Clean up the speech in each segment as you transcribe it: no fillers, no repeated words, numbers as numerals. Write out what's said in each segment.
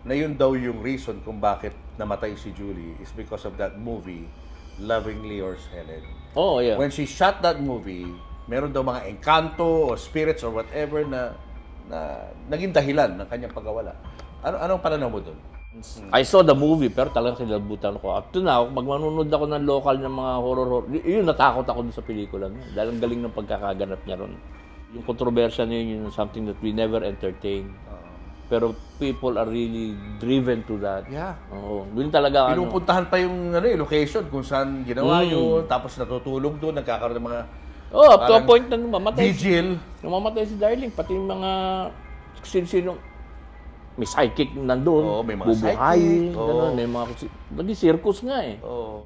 na yun daw yung reason kung bakit namatay si Julie is because of that movie, Lovingly Yours, Helen. Oh, yeah. When she shot that movie, meron daw mga engkanto or spirits or whatever na naging dahilan ng kanyang pagkawala. Anong pananaw mo doon? I saw the movie, pero talagang kinilabutan ko. Up to now, pag manunod ako ng local ng mga horror, yun, natakot ako dun sa pelikula niya. Dahil ang galing ng pagkakaganap niya ron. Yung kontrobersya niya, yun something that we never entertain. Pero people are really driven to that. Yeah. Oo. Yun talaga, Pinupuntahan pa yung location kung saan ginawa yun, tapos natutulog doon, nagkakaroon ng mga up to a point na mamatay. vigil. Namamatay si Darling, pati yung mga sino may psychic nandun. Oo, may mga bubuhayin, psychic. ganun, may mga circus nga eh. Oo.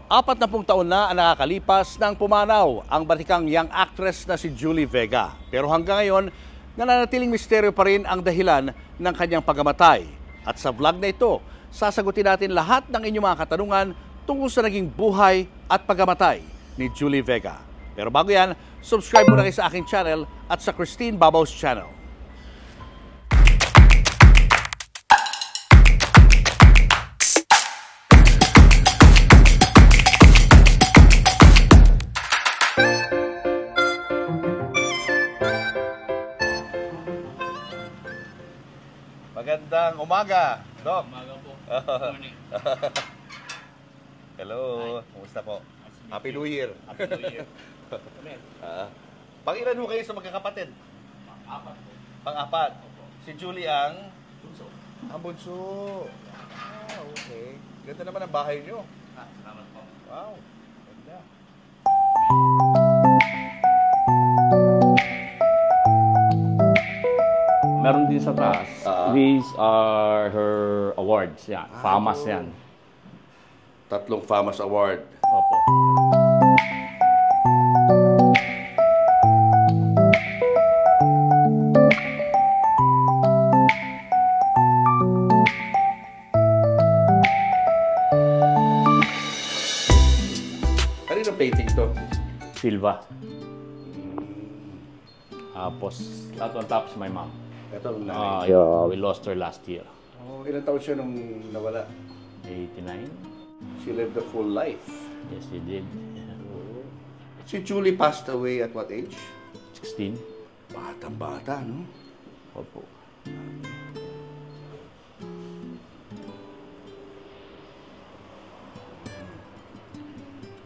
40 taon na ang nakakalipas nang pumanaw ang batikang young actress na si Julie Vega. Pero hanggang ngayon, nananatiling misteryo pa rin ang dahilan ng kanyang pagkamatay. At sa vlog na ito, sasagutin natin lahat ng inyong mga katanungan tungkol sa naging buhay at pagkamatay ni Julie Vega. Pero bago yan, subscribe muna kayo sa aking channel at sa Christine Babos channel. Magandang umaga, Doc. Umaga po. Good morning. Hello, kumusta po? Happy New Year. Happy New Year. Pang-ilan ho kayo sa magkakapatid? Apat po. Pang-apat. Si Julie ang? Bunso. Ang bunso. Okay. Ganda naman ang bahay niyo. Salamat po. Wow. Ganda. Meron din sa taas. These are her awards. Yan. FAMAS yan. 3 FAMAS Award. Opo. Kaninong painting to? Silva. Tapos, that one tapos my mom. Ito ang nanay. Yeah, we lost her last year. Oh, ilang taon siya nung nawala? 89. She lived a full life. Yes, she did. Si Julie passed away at what age? 16. Batang-bata, no? Opo.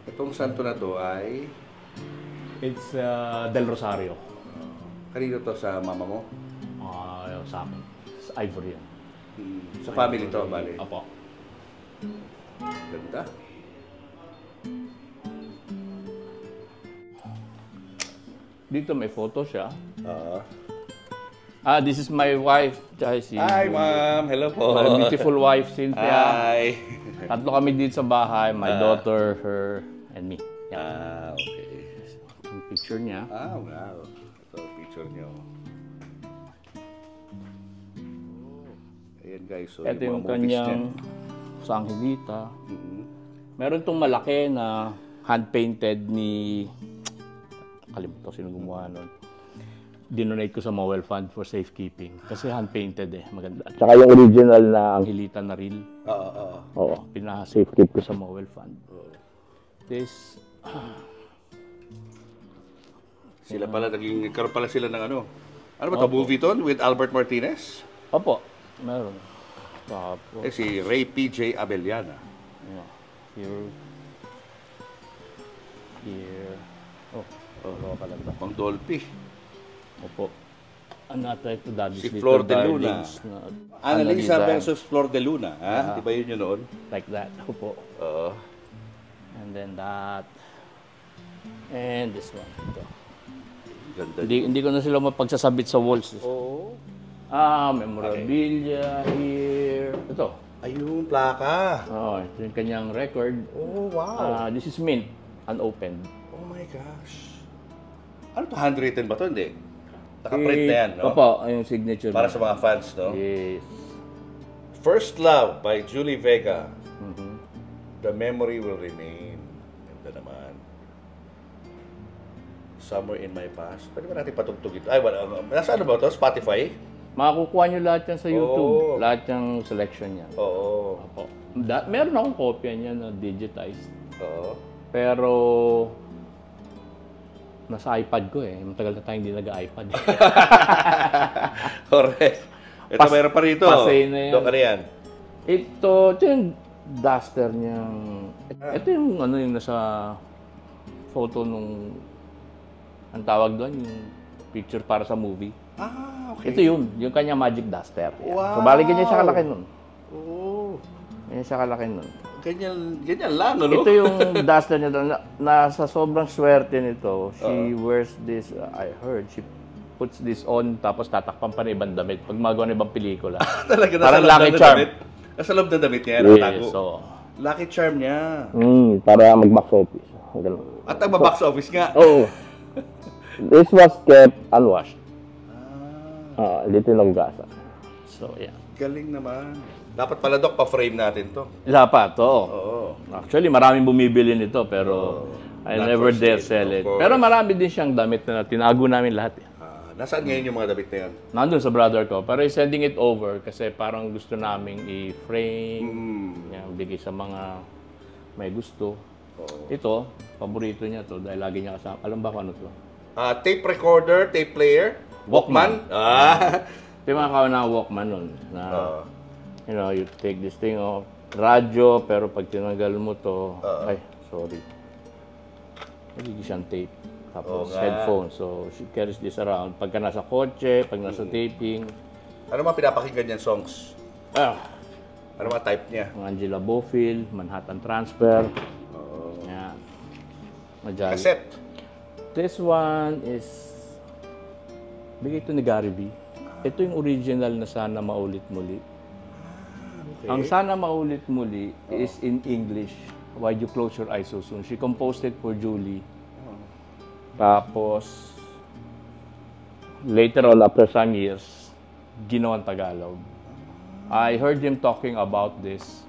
Itong santo na to ay... It's Del Rosario. Kanino to, sa mama mo? Sa akin. Sa Ivory yan. Sa family to, bali. Opo. Ganda. Dito may photo siya. Oo. This is my wife. Si Hi, ma'am. Hello po. My beautiful wife, Cynthia. Hi. Tatlo kami dito sa bahay. My daughter, her, and me. Yan. Okay. Yung picture niya. Wow. Ito, picture nyo. Ayan, guys. So, Ito yung mga movies niya. kanyang sanghilita. Meron tong malaki na hand-painted ni... Kalimutan ko sino gumawa nun. Dinonate ko sa Mowel Fund for safekeeping. Kasi hand-painted eh. Maganda. At saka yung original na anghilita na reel. Oo. Pina-safekeep ko sa Mowel Fund. This... Sila pala, nagkaroon pala sila ng ano. Ano ba ito? Movie to? With Albert Martinez? Opo. Meron. Tapos... Si Ray P.J. Abellana. Yeah. Here. Oh, pala ba? Mang Dolphy. Opo. Another to Daddy's Si Little Flor de Luna. Darlings na- Annalisa Annalisa. versus Flor de Luna. Ha? Di ba yun yun noon? Like that. Opo. Oo. And then that. And this one. Ito. Ganda. Hindi ko na sila mapagsasabit sa walls. Oo. Memorabilia here. Ito. Ayun, plaka. Ito yung kanyang record. Oh, wow. This is mint. Unopened. Oh my gosh. Ano to? Handwritten ba to? Hindi. Nakaprint na yan, no? Opo, yung signature. Para niya. sa mga fans, no? Yes. First Love by Julie Vega. The memory will remain. Ganda naman. Somewhere in my past. Pwede ba natin patugtog ito? Ay, wala. Nasa ano ba ito? Spotify? Makakukuha nyo lahat yan sa YouTube. Oo. Lahat yung selection yan. Oo. Opo. Meron akong kopya niya na digitized. Oo. Pero nasa iPad ko eh. Matagal na tayong hindi nag-iPad eh. Correct. Ito mayroon pa rito. Pasay na yan. Dok, ano yan? Ito yung duster niyang... Ito yung ano yung nasa photo nung... Ang tawag doon, yung picture para sa movie. Ah, okay. Ito yun, yung kanya magic duster. Yan. Wow. So, bali ganyan siya kalaki nun. Oo. Ganyan siya kalaki nun. Ganyan lang, ano? Ito yung duster niya doon. Nasa sobrang swerte nito, she wears this, I heard, she puts this on, tapos tatakpan pa ng ibang damit pag magawa ng ibang pelikula. Talaga, Parang Lucky Charm. Nasa loob ng damit niya, Yes, tago. so... Lucky Charm niya. para mag-box office. Ganun. At nagba-box office nga. Oo. This was kept unwashed. Dito lang gasa. So, yeah. Galing naman. Dapat pala, Dok, pa-frame natin to. Dapat, oo. Oo. Actually, maraming bumibili nito, pero I Not never for dare sale, sell of it. course. Pero marami din siyang damit na tinago namin lahat. Eh. Nasaan ngayon yung mga damit na yan? Nandun sa brother ko, pero sending it over kasi parang gusto naming i-frame, yan, bigay sa mga may gusto. Ito, paborito niya to dahil lagi niya kasama. Alam ba kung ano to? Tape recorder, tape player, Walkman. Walkman. Ito yung mga kawanang Walkman nun. Na, you know, you take this thing off. Radyo, pero pag tinanggal mo to, ay, sorry. Nagiging siyang tape. Tapos headphone. So, she carries this around. Pagka nasa kotse, pag nasa taping. Ano mga pinapakinggan niyang songs? Ano mga type niya? Angela Bofill, Manhattan Transfer. Yeah. Majali. Cassette. This one is... Bigay ito ni Gary V. Ito yung original na Sana Maulit Muli. Ang Sana Maulit Muli is in English. Why'd You Close Your Eyes So Soon? She composed it for Julie. Tapos, later on, after some years, ginawang Tagalog. I heard him talking about this.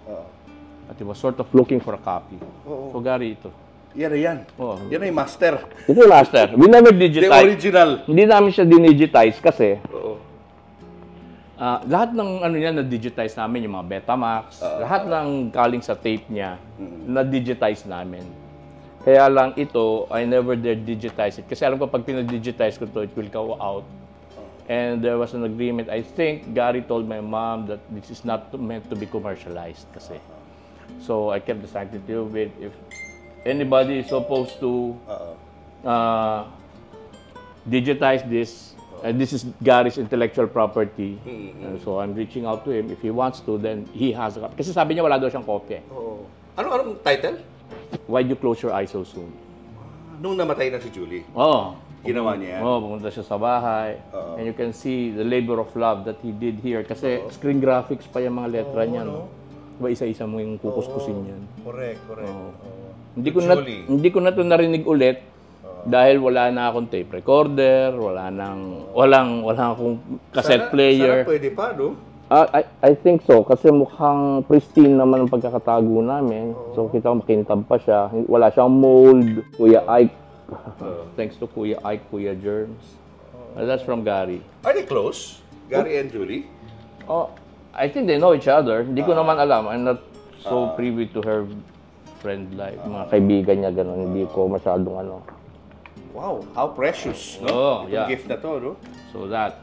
At he was sort of looking for a copy. So, Gary, ito. Yan. Oh. Yan ay master. Ito yung master. We never The digitize. original. Hindi namin siya dinigitize kasi Oo. lahat ng ano niya na-digitize namin, yung mga Betamax, lahat ng galing sa tape niya, na-digitize namin. Kaya lang ito, I never dare digitize it. Kasi alam ko pag pinag-digitize ko to, it will go out. And there was an agreement. I think Gary told my mom that this is not meant to be commercialized kasi. So I kept the sanctity of it. If anybody is supposed to digitize this, this is Gary's intellectual property. So I'm reaching out to him. If he wants to, then he has a copy. Kasi sabi niya wala daw siyang kopya. Oo. Anong title? Why'd You Close Your Eyes So Soon? Nung namatay na si Julie. Oo. Ginawa niya yan? Oo, pumunta siya sa bahay. And you can see the labor of love that he did here. Kasi screen graphics pa yung mga letra niya. No? Diba isa-isa mo yung kukuskusin yan. Correct. Hindi ko na to narinig ulit dahil wala na akong tape recorder, walang akong cassette player. Sana pwede pa, no? I think so kasi mukhang pristine naman ang pagkakatago namin. So kita ko makintab pa siya. Wala siyang mold. Kuya Ike. Thanks to Kuya Ike, Kuya Germs. That's from Gary. Are they close? Gary and Julie? Oh, I think they know each other. Hindi ko naman alam. I'm not so privy to her friend life. Mga kaibigan niya gano'n. Hindi ko masyadong ano. Wow, how precious, no? Oh, Itong yeah. gift na to, no? So that.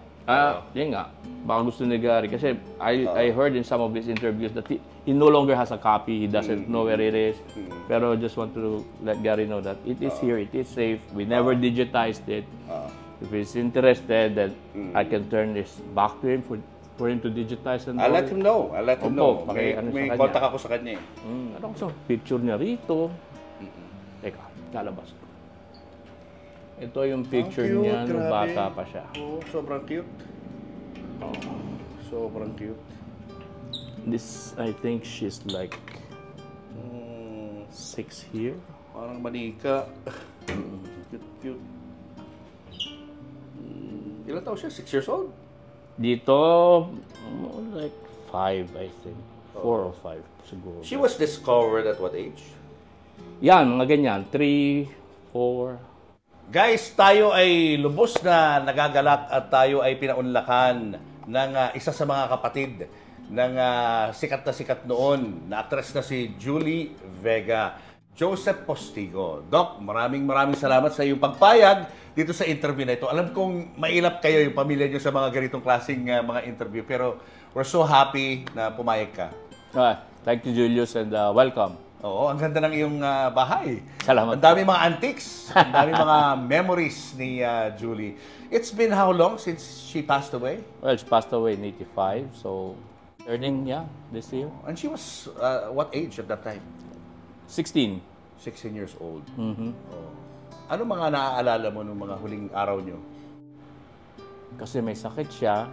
Yun nga. Baka gusto ni Gary. Kasi I heard in some of his interviews that he no longer has a copy. He doesn't know where it is. Pero just want to let Gary know that it is here. It is safe. We never digitized it. If he's interested, then I can turn this back to him for him to digitize and I'll let him know. Opo, May ano sa kanya. contact ako sa kanya eh. Ano ko picture niya rito. Teka, lalabas ko. Ito yung picture Cute, niya nung grabe. bata pa siya. Oh, sobrang cute. Sobrang cute. This, I think she's like 6 here. Parang manika. Cute. Ilan taon siya? 6 years old? Dito, like 5, I think. 4 or 5 siguro. She was discovered at what age? Yan, mga ganyan. 3, 4. Guys, tayo ay lubos na nagagalak at tayo ay pinaunlakan ng isa sa mga kapatid ng sikat noon na actress na si Julie Vega. Joseph Postigo. Doc, maraming salamat sa iyong pagpayag dito sa interview na ito. Alam kong mailap kayo yung pamilya niyo sa mga ganitong klaseng mga interview, pero we're so happy na pumayag ka. Thank you, Julius, and welcome. Oo, ang ganda ng iyong bahay. Salamat. Ang dami mga antiques, ang dami mga memories ni Julie. It's been how long since she passed away? Well, she passed away in 85, so turning, this year. And she was what age at that time? 16. 16 years old. Mm-hmm. Oh. Ano mga naaalala mo nung mga huling araw nyo? Kasi may sakit siya,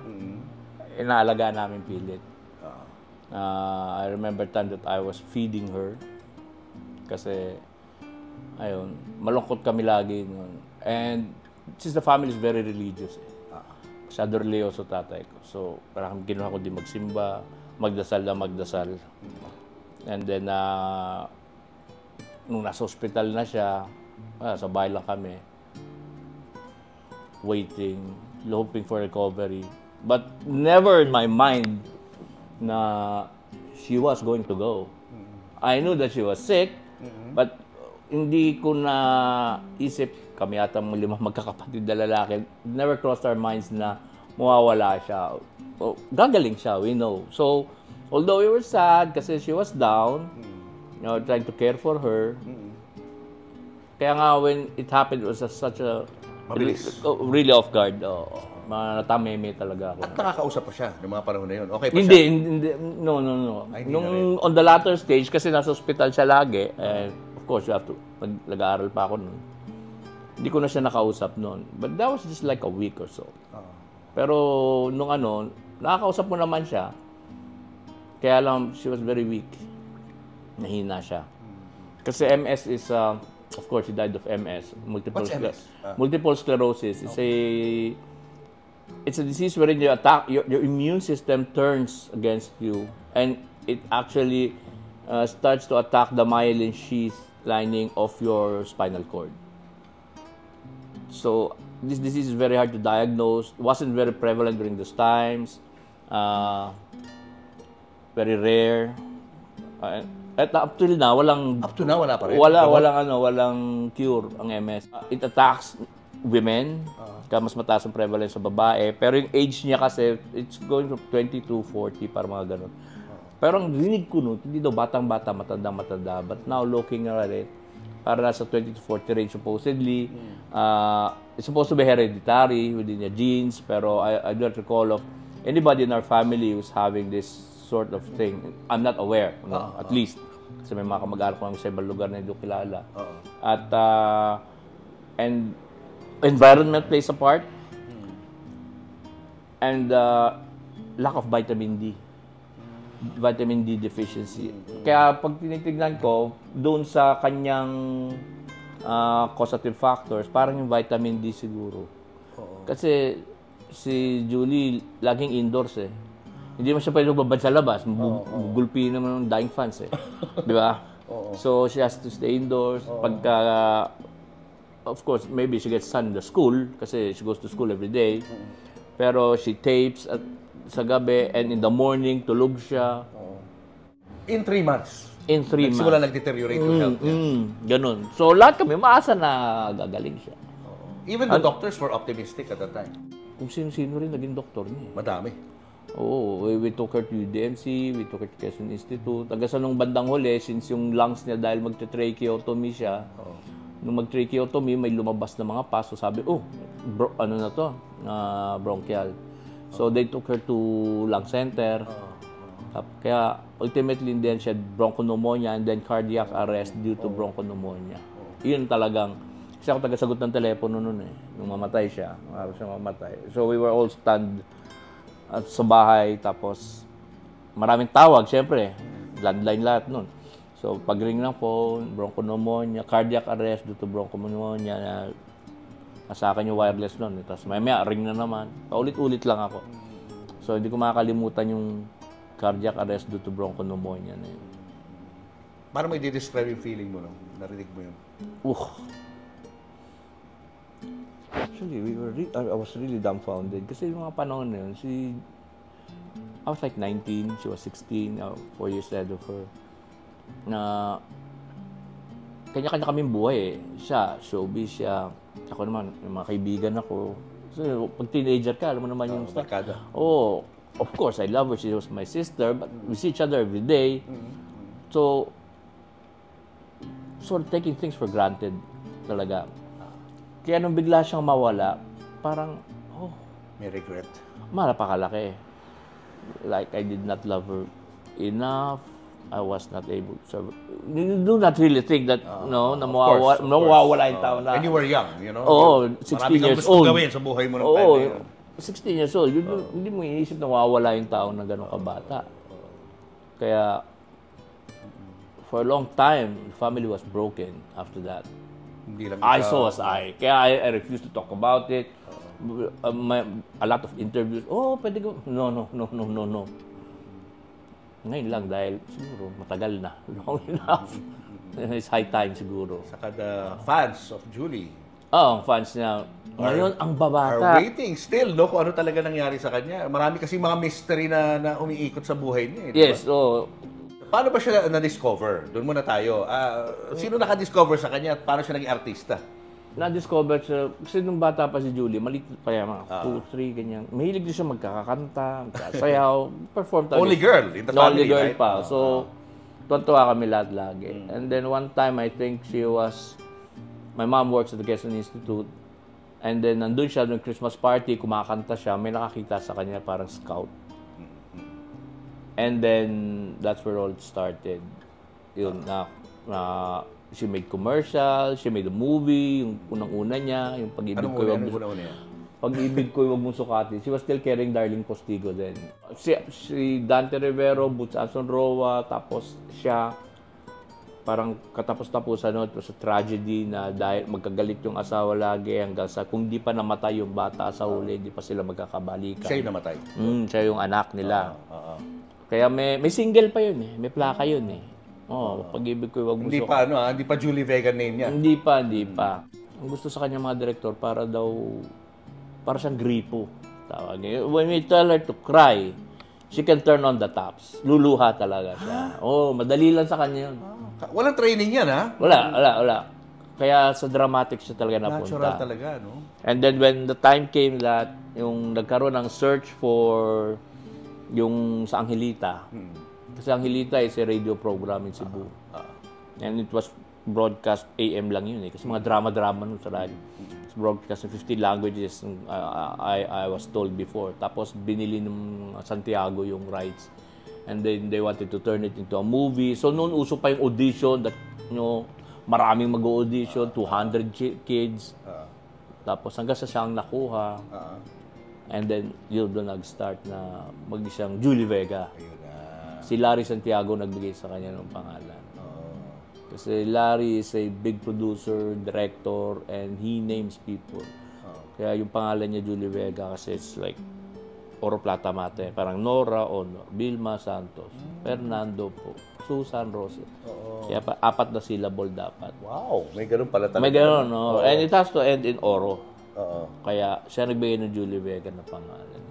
inaalagaan namin pilit. I remember time that I was feeding her. Kasi, ayun, malungkot kami lagi noon. And since the family is very religious, masyado religyoso tatay ko. So, parang ginawa ko din magsimba, magdasal. And then, nung nasa hospital na siya, sa bahay lang kami, waiting, hoping for recovery. But never in my mind na she was going to go. I knew that she was sick, but hindi ko na isip, kami ata mga 5 magkakapatid na lalaki, never crossed our minds na mawawala siya. Gagaling siya, we know. So, although we were sad kasi she was down, trying to care for her. Kaya nga, when it happened, it was such a... Mabilis. Really off guard. Natameme talaga ako. At nakakausap pa siya ng mga panahon na yun. Okay pa Hindi. No. Ay, hindi na rin. On the latter stage, kasi nasa hospital siya lagi, and of course, you have to, nag-aaral pa ako noon. Hindi ko na siya nakausap noon. But that was just like a week or so. Pero nung nakakausap mo naman siya, kaya lang, she was very weak. Nahina siya. Kasi MS is, of course, she died of MS. What's MS? Multiple sclerosis. It's a disease wherein your immune system turns against you, and it actually starts to attack the myelin sheath lining of your spinal cord. So this disease is very hard to diagnose. Wasn't very prevalent during those times. Very rare. At up till now, walang... Up to now, wala pa rin? Walang cure ang MS. It attacks women, kaya mas mataas ang prevalence sa babae. Pero yung age niya kasi, it's going from 20 to 40, para mga ganun. Pero ang rinig ko nun, hindi daw batang-bata, matandang-matanda. But now, looking at it, para nasa 20 to 40 range supposedly. It's supposed to be hereditary within your genes, pero I don't recall of anybody in our family who's having this sort of thing. I'm not aware, at least. Kasi may mga kamag-anak ko sa ibang lugar na hindi ko kilala. At, and environment plays a part. And lack of vitamin D. Vitamin D deficiency. Kaya pag tinitignan ko, doon sa kanyang causative factors, parang yung vitamin D siguro. Kasi si Julie, laging indoors eh. Hindi mo siya pwede babad sa labas. Gulpi naman ng dying fans eh. Di ba? So, she has to stay indoors. Pagka, of course, maybe she gets sun in the school kasi she goes to school every day. Pero she tapes sa gabi and in the morning, tulog siya. In 3 months? In 3 months. Nagsimula nag-deteriorate yung health niya. Ganun. So, lahat kami maasa na gagaling siya. Even the doctors were optimistic at that time. Kung sino-sino rin naging doktor niya. Madami. Oo, we took her to UDMC, we took her to Quezon Institute. Hanggang sa nung bandang huli, since yung lungs niya dahil magte-tracheotomy siya, nung mag-tracheotomy, may lumabas na mga paso. Sabi, ano na to? Bronchial. So, they took her to lung center. Kaya, ultimately, then she had bronchopneumonia and then cardiac arrest due to bronchopneumonia. Yun talagang, kasi ako tagasagot ng telepono noon eh. Nung mamatay siya, So, we were all stunned at sa bahay, tapos maraming tawag, syempre, landline lahat nun. So, pag-ring ng phone, bronchopneumonia, cardiac arrest due to bronchopneumonia, nasa akin yung wireless nun. Tapos maya ring na naman. Paulit-ulit lang ako. So, hindi ko makakalimutan yung cardiac arrest due to bronchopneumonia na yun. Paano mo i-describe yung feeling mo nung narinig mo yun? Actually, I was really dumbfounded kasi yung mga panahon na yun, si I was like 19, she was 16, 4 years ahead of her. Na kanya-kanya kaming buhay eh. Siya, showbiz siya. Ako naman, yung mga kaibigan ako. So, pag teenager ka, alam mo naman yung stuff. Oh, of course, I love her. She was my sister, but we see each other every day. So, sort of taking things for granted talaga. Kaya nung bigla siyang mawala, parang, May regret. malapakalaki. Like, I did not love her enough. I was not able to. You do not really think that, na mawawala yung tao na. When you were young, you know? Oo, 16 years old. Marami kang gawin sa buhay mo ng time na yun. 16 years old. Hindi mo iisip na mawawala yung tao na gano'ng kabata. Kaya, for a long time, the family was broken after that. Hindi lang I ikaw. saw as I. Kaya I refused to talk about it. A lot of interviews. Oh, pwede ko. No. Ngayon lang dahil siguro matagal na. Long enough. It's high time siguro. Saka the fans of Julie Ang fans niya. Ngayon, ang are babata. waiting still, no? Kung ano talaga nangyari sa kanya. Marami kasi mga mystery na umiikot sa buhay niya. Di Yes, ba? Paano ba siya na-discover? Doon muna tayo. Sino naka-discover sa kanya at paano siya naging artista? Na-discover siya, kasi nung bata pa si Julie, maliit pa yan, mga 2, 3, ganyan. Mahilig din siya magkakakanta, magkasayaw, perform talaga. Only girl in the family, Only girl right? pa. So, tuwa kami lahat lagi. And then one time, I think my mom works at the Quezon Institute. And then, nandun siya nung Christmas party, kumakanta siya, may nakakita sa kanya parang scout. And then, that's where all started. Yun, she made commercial, she made a movie, yung unang-una niya, yung Pag-ibig ko, Pag-ibig ko, Huwag Mong Sukatin. She was still carrying Darling Postigo then. Si Dante Rivero, Boots Anson Roa, tapos siya, parang katapos-tapusan, it was a tragedy na dahil magkagalit yung asawa lagi hanggang sa kung di pa namatay yung bata sa huli, di pa sila magkakabalikan. Siya yung namatay. Siya yung anak nila. Kaya may single pa yun eh, may plaka yun eh. Pag-ibig ko, Huwag Mong Sukatin. Hindi pa Julie Vega name niya. Hindi pa. Ang gusto sa kanya mga direktor, para siyang gripo. Tawag niya. When we tell her to cry, she can turn on the taps. Luluha talaga siya. Madali lang sa kanya yun. Walang training yan, ha? Wala. Kaya sa dramatic siya talaga napunta. Natural talaga, no? And then when the time came that yung nagkaroon ng search for yung sa Angelita. Kasi Angelita is a radio program in Cebu. And it was broadcast AM lang yun eh. Kasi mga drama-drama nun sa radio. It's broadcast in 15 languages, I was told before. Tapos binili ng Santiago yung rights. And then they wanted to turn it into a movie. So noon uso pa yung audition that, maraming mag-audition, 200 kids. Tapos hanggang sa siyang nakuha. And then yun doon nag-start na mag-isang Julie Vega. Si Larry Santiago nagbigay sa kanya ng pangalan. Kasi Larry is a big producer, director, and he names people. Kaya yung pangalan niya Julie Vega kasi it's like Oro Plata Mate. Parang Nora Honor, Vilma Santos, Fernando po, Susan Roses. Kaya 4 na syllable dapat. Wow, may ganun pala talaga. May ganun, no? And it has to end in Oro. Kaya siya nagbigay ng Julie Vega na pangalan.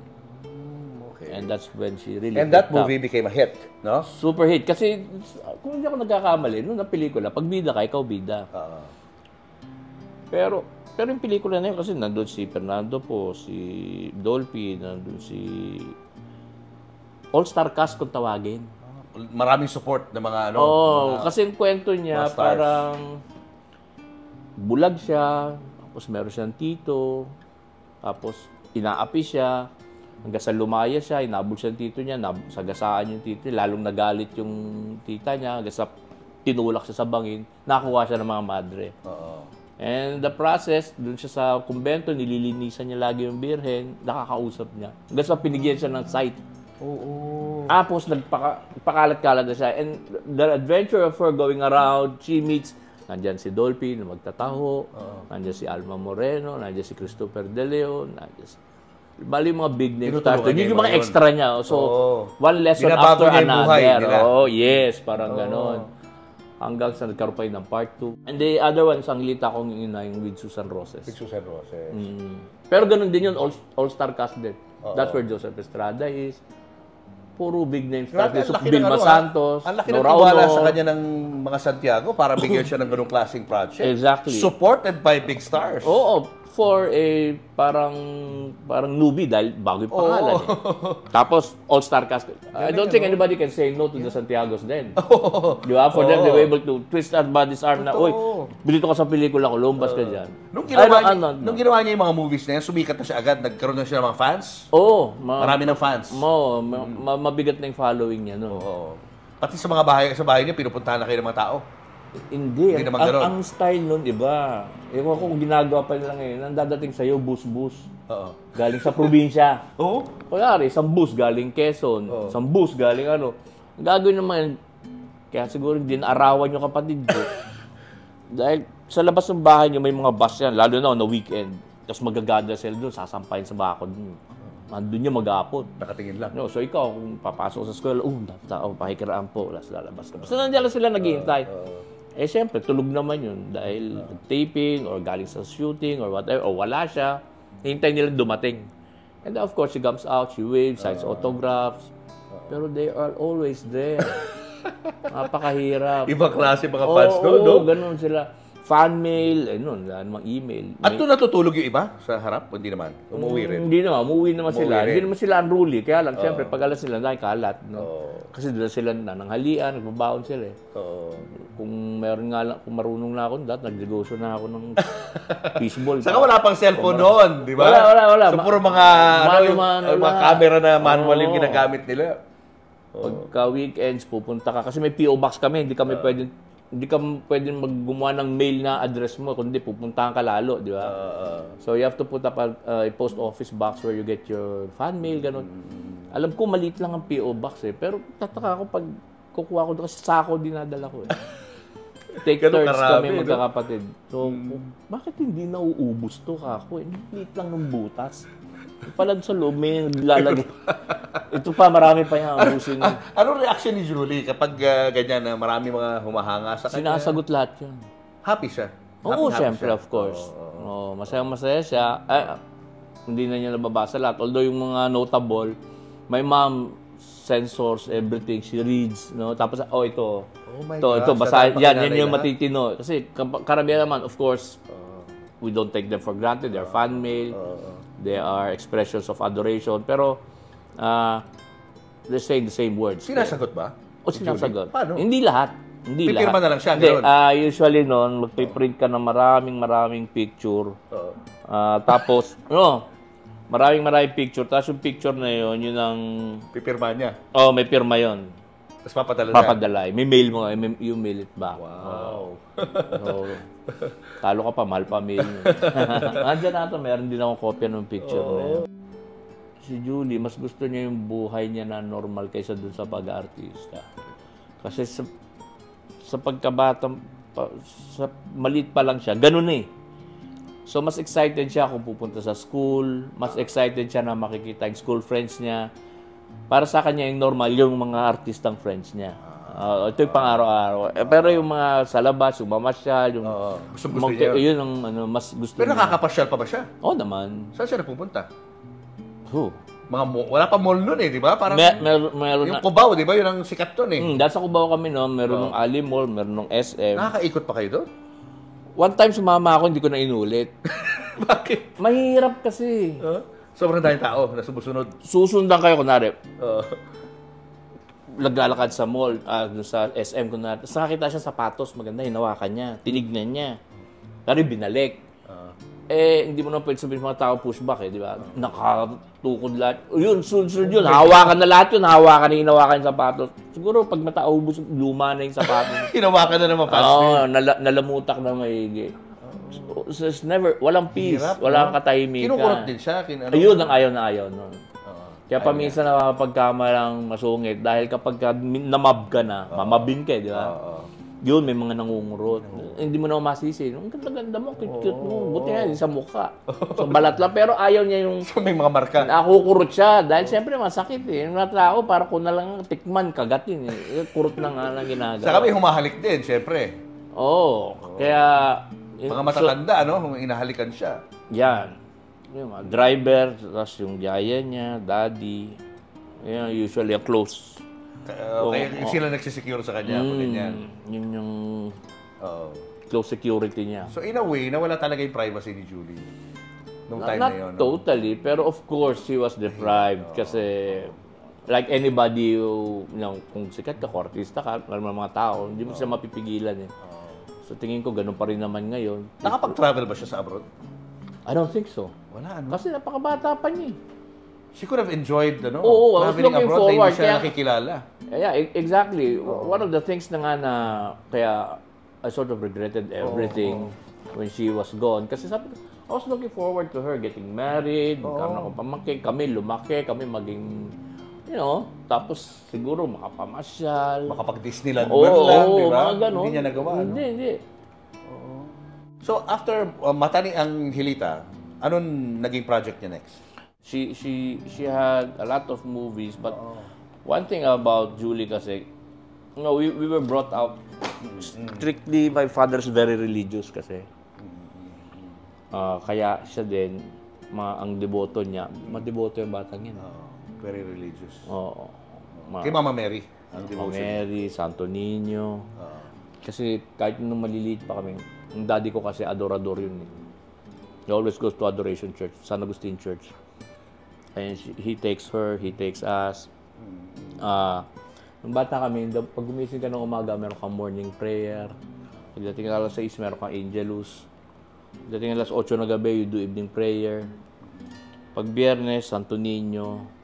Okay. And that's when she really And that picked up. movie became a hit, no? Super hit. Kasi kung hindi ako nagkakamali, nung na pelikula, pag bida ka, ikaw bida. Pero yung pelikula na yun, kasi nandun si Fernando po, si Dolphy, nandun si all-star cast kung tawagin. Maraming support ng mga Kasi yung kwento niya, mga stars. parang bulag siya, tapos meron siyang tito, tapos inaapi siya, hanggang sa lumaya siya, inabol siya ng tito niya, sagasaan yung tito niya, lalong nagalit yung tita niya, hanggang sa tinulak siya sa bangin, nakuha siya ng mga madre. And the process, dun siya sa kumbento, nililinisan niya lagi yung birhen, nakakausap niya. Hanggang sa pinigyan siya ng sight. Tapos nagpakalat-kalat na siya. And the adventure of her going around, she meets, nandyan si Dolphy na magtataho, nandyan si Alma Moreno, nandyan si Christopher De Leon, nandyan si... Bali yung mga big name stars. Yun yung mga extra niya. So, one lesson Binabago after niya yung buhay another. nila. Yes, parang ganon. Hanggang sa nagkaroon pa yun ng part 2. And the other one, sa Angelita kong yung with Susan Roses. Susan Roses. Pero ganun din yun, all-star cast din. That's where Joseph Estrada is. puro big name stars. Grabe, ang laki ng Vilma ano, Santos, ang laki ng Nora tiwala Ono. sa kanya ng mga Santiago para bigyan siya ng ganung klaseng project. Exactly. Supported by big stars. Oo, for a parang newbie dahil bago yung pangalan. Eh. Tapos all-star cast. I don't think anybody can say no to the Santiagos then. Di ba? For them, they were able to twist our body's arm na, uy, bilito ka sa pelikula ko, lumbas ka dyan. Nung ginawa niya yung mga movies na yan, sumikat na siya agad, nagkaroon na siya ng mga fans. Oo. Marami ng fans. Mabigat na yung following niya. No? Oo. Pati sa mga bahay niya, pinupuntahan na kayo ng mga tao. Hindi. Hindi naman ganun. Ang style nun, iba. Ewan ko kung ginagawa pa nila ngayon, ang dadating sa'yo, bus-bus. Oo. Galing sa probinsya. Oo? Kaya isang bus galing Quezon, isang bus galing ano. Ang gagawin naman, kaya siguro din arawan yung kapatid ko. Dahil sa labas ng bahay niyo may mga bus yan, lalo na weekend. Tapos magagather sila doon, sasampahin sa bakod. Andun niya mag-aapon. Nakatingin lang. No, so ikaw, kung papasok sa school, pakikiraan po, lalabas ka. So nandiyan lang sila naghihintay. Eh siyempre, tulog naman yun dahil taping or galing sa shooting or whatever, o wala siya. Hintay nila dumating. And then, of course, she comes out, she waves, signs autographs. Pero they are always there. Napakahirap. Ibang klase mga fans doon, no? Oo, ganun sila. Fan mail, namang email. At doon natutulog yung iba sa harap? Hindi naman. Umuwi rin. Hindi naman, umuwi naman sila. rin. Hindi naman sila unruly. Kaya lang, siyempre, pag alas sila, nakikalat. No? Kasi doon sila nananghalian, nagbabaon sila. Kung meron nga lang, kung marunong na ako, nagnegosyo na ako ng fishball. Saka wala pang cellphone noon, di ba? Wala. So, puro mga, mga camera na manual yung ginagamit nila. Pagka weekends, pupunta ka. Kasi may P.O. Box kami, hindi ka pwedeng gumawa ng mail na address mo, kundi pupuntahan ka lalo, di ba? So you have to put up a post office box where you get your fan mail, ganun. Alam ko, maliit lang ang P.O. Box eh. Pero tataka ako pag kukuha ko doon kasi sako dinadala ko eh. Take turns kami magkakapatid. So, bakit hindi nauubos to kako? Liit lang ng butas. Palad sa loob, may lalagay. Ito pa, marami pa yung abusin. Anong reaction ni Julie kapag ganyan na marami mga humahanga sa kanya? Sinasagot lahat yan. Happy siya? Oo, Happy syempre, siya? of course. Masaya-masaya siya. Hindi na niya nababasa lahat. Although yung mga notable, my mom censors everything. She reads, no? Tapos, ito. Oh my Ito, gosh, basa. dapat Yan kinalay yung lahat. matitino. Kasi karamihan naman, of course, we don't take them for granted. They're fan mail. They are expressions of adoration. Pero, they're saying the same words. Sinasagot ba? O sinasagot. Paano? Hindi lahat. Hindi Pipirma lahat. na lang siya, Hindi, ganun. usually noon, magpiprint ka ng maraming picture. Tapos, maraming picture. Tapos yung picture na yun ang... Pipirma niya. may pirma yun. Tapos papadala niya. Papadala. May mail mo, you mail it back. Wow. So, talo ka pa, mahal pa mail mo. Andiyan natin, meron din akong kopya ng picture na yun. Si Julie, mas gusto niya yung buhay niya na normal kaysa dun sa pag-artista. Kasi sa pagkabata, sa maliit pa lang siya, ganun eh. So, mas excited siya kung pupunta sa school, mas excited siya na makikita yung school friends niya. Para sa kanya, yung normal, yung mga artistang friends niya. Ito yung pang-araw-araw. Pero yung mga sa labas, yung mamasyal, yung... Gusto niya yun. Yun ang mas gusto Pero niya. nakakapasyal pa ba siya? Oo naman. Saan siya napupunta? Who? Wala pa mall nun eh, di ba? Parang Meron yung na... Cubao, di ba? Yun ang sikat nun eh. Dahil sa Cubao kami, no? Meron ng Ali Mall, meron ng SM. Nakakaikot pa kayo doon? One time sumama ako, hindi ko na inulit. Bakit? Mahirap kasi. Sobrang daming tao na sumusunod. Susundan kayo, kunwari. Naglalakad sa mall, sa SM, kunwari. Tapos nakakita siya sapatos, maganda, hinawakan niya. Tinignan niya. Pero binalik. Hindi mo na pwede sabihin mga tao pushback di ba? Nakatukod lahat. Yun, sunod yun. Hawakan na lahat yun. Hawakan na hinawakan yung sapatos. Siguro pag mataubos, luma na yung sapatos. Hinawakan na naman fast food. Nalamutak na maigi. So, it's never, walang peace, Hirap, walang katahimikan. Kinukurot din siya. Ayun ang ayaw na ayaw nun. Kaya paminsan nakapagkamalang masungit dahil kapag namab ka na, mamabin ka, di ba? Yun, may mga nangungurot. Hindi mo na masisi. Ang ganda-ganda mo, cute mo. Buti nga, sa mukha. So, balat lang. Pero ayaw niya yung... So, may mga marka. Nakukurot siya. Dahil siyempre masakit eh. Yung mga tao, para kung na lang tikman, kagatin eh. Kurot na nga lang ginagawa. Saka may humahalik din, syempre. Kaya... Mga matatanda, kung inahalikan siya. Yan. Yung mga driver, tapos yung yaya niya, daddy. Yeah, usually a close. Kaya sila nagsisecure sa kanya, pag ganyan. Yun yung Oo. close security niya. So in a way, nawala talaga yung privacy ni Julie nung time Not na yun. No? totally, pero of course, she was deprived kasi like anybody who, kung sikat ka, artista ka, mga tao, hindi mo siya mapipigilan eh. So tingin ko, ganun pa rin naman ngayon. Nakapag-travel ba siya sa abroad? I don't think so. Wala, ano? Kasi napakabata pa niya eh. She could have enjoyed, Oo, I was traveling looking abroad na forward, hindi siya kaya- nakikilala. Yeah, exactly. One of the things na nga na kaya I sort of regretted everything when she was gone. Kasi sabi ko, I was looking forward to her getting married, magkaroon ako pamangkin, kami lumaki, kami maging, tapos siguro makapamasyal. Makapag-Disneyland Oo, man lang, di ba? mga ganon. Hindi niya nagawa. No? Hindi. So after Matani ang Hilita, anong naging project niya next? She had a lot of movies, but one thing about Julie kasi, we were brought up strictly, my father's very religious kasi. Kaya siya din, ang deboto niya, madeboto yung batang yan. Very religious. Oo. Kay Mama Mary, ang Mama devotion. Mary, Santo Niño. Kasi kahit nung maliliit pa kami, yung daddy ko kasi adorador yun eh. He always goes to Adoration Church, San Agustin Church. And he takes her, he takes us. Nung bata kami, pag gumising ka ng umaga, meron kang morning prayer. Pagdating ka alas 6, meron kang Angelus. Pagdating alas 8 na gabi, you do evening prayer. Pag Biyernes, Santo Niño.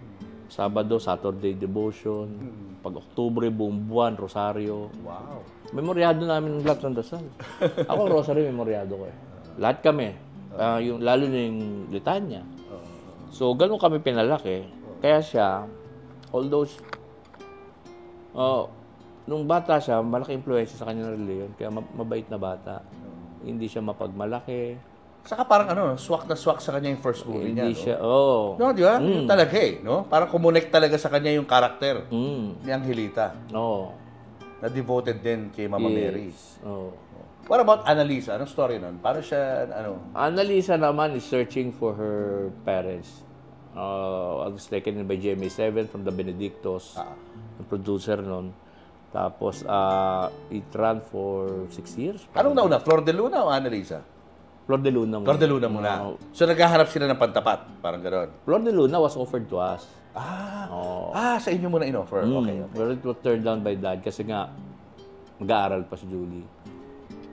Sabado, Saturday devotion. Pag Oktubre, buong buwan, Rosario. Wow. Memoryado namin ng lahat ng dasal. Ako, Rosary, memoryado ko eh. Lahat kami. Lalo na yung litanya. So, ganun kami pinalaki. Kaya siya, although, nung bata siya, malaki influensya sa kanya ng reliyon. Kaya mabait na bata. Hindi siya mapagmalaki. Saka parang swak na swak sa kanya yung first movie niya. Hindi siya, oo. No, di ba? Yun talaga eh, no? Parang kumonect talaga sa kanya yung karakter ni Angelita. Oo. Na devoted din kay Mama Mary. Oo. What about Annalisa? Anong story nun? Paano siya, Annalisa naman is searching for her parents. I was taken in by GMA7 from the Benedictos, yung producer nun. Tapos, it ran for 6 years. Anong nauna? Flor de Luna o Annalisa? Flor de Luna muna. Flor de Luna muna. So naghahanap sila ng pantapat, parang gano'n. Flor de Luna was offered to us. Sa inyo muna in-offer. Okay. But it was turned down by Dad kasi nga, mag-aaral pa si Julie.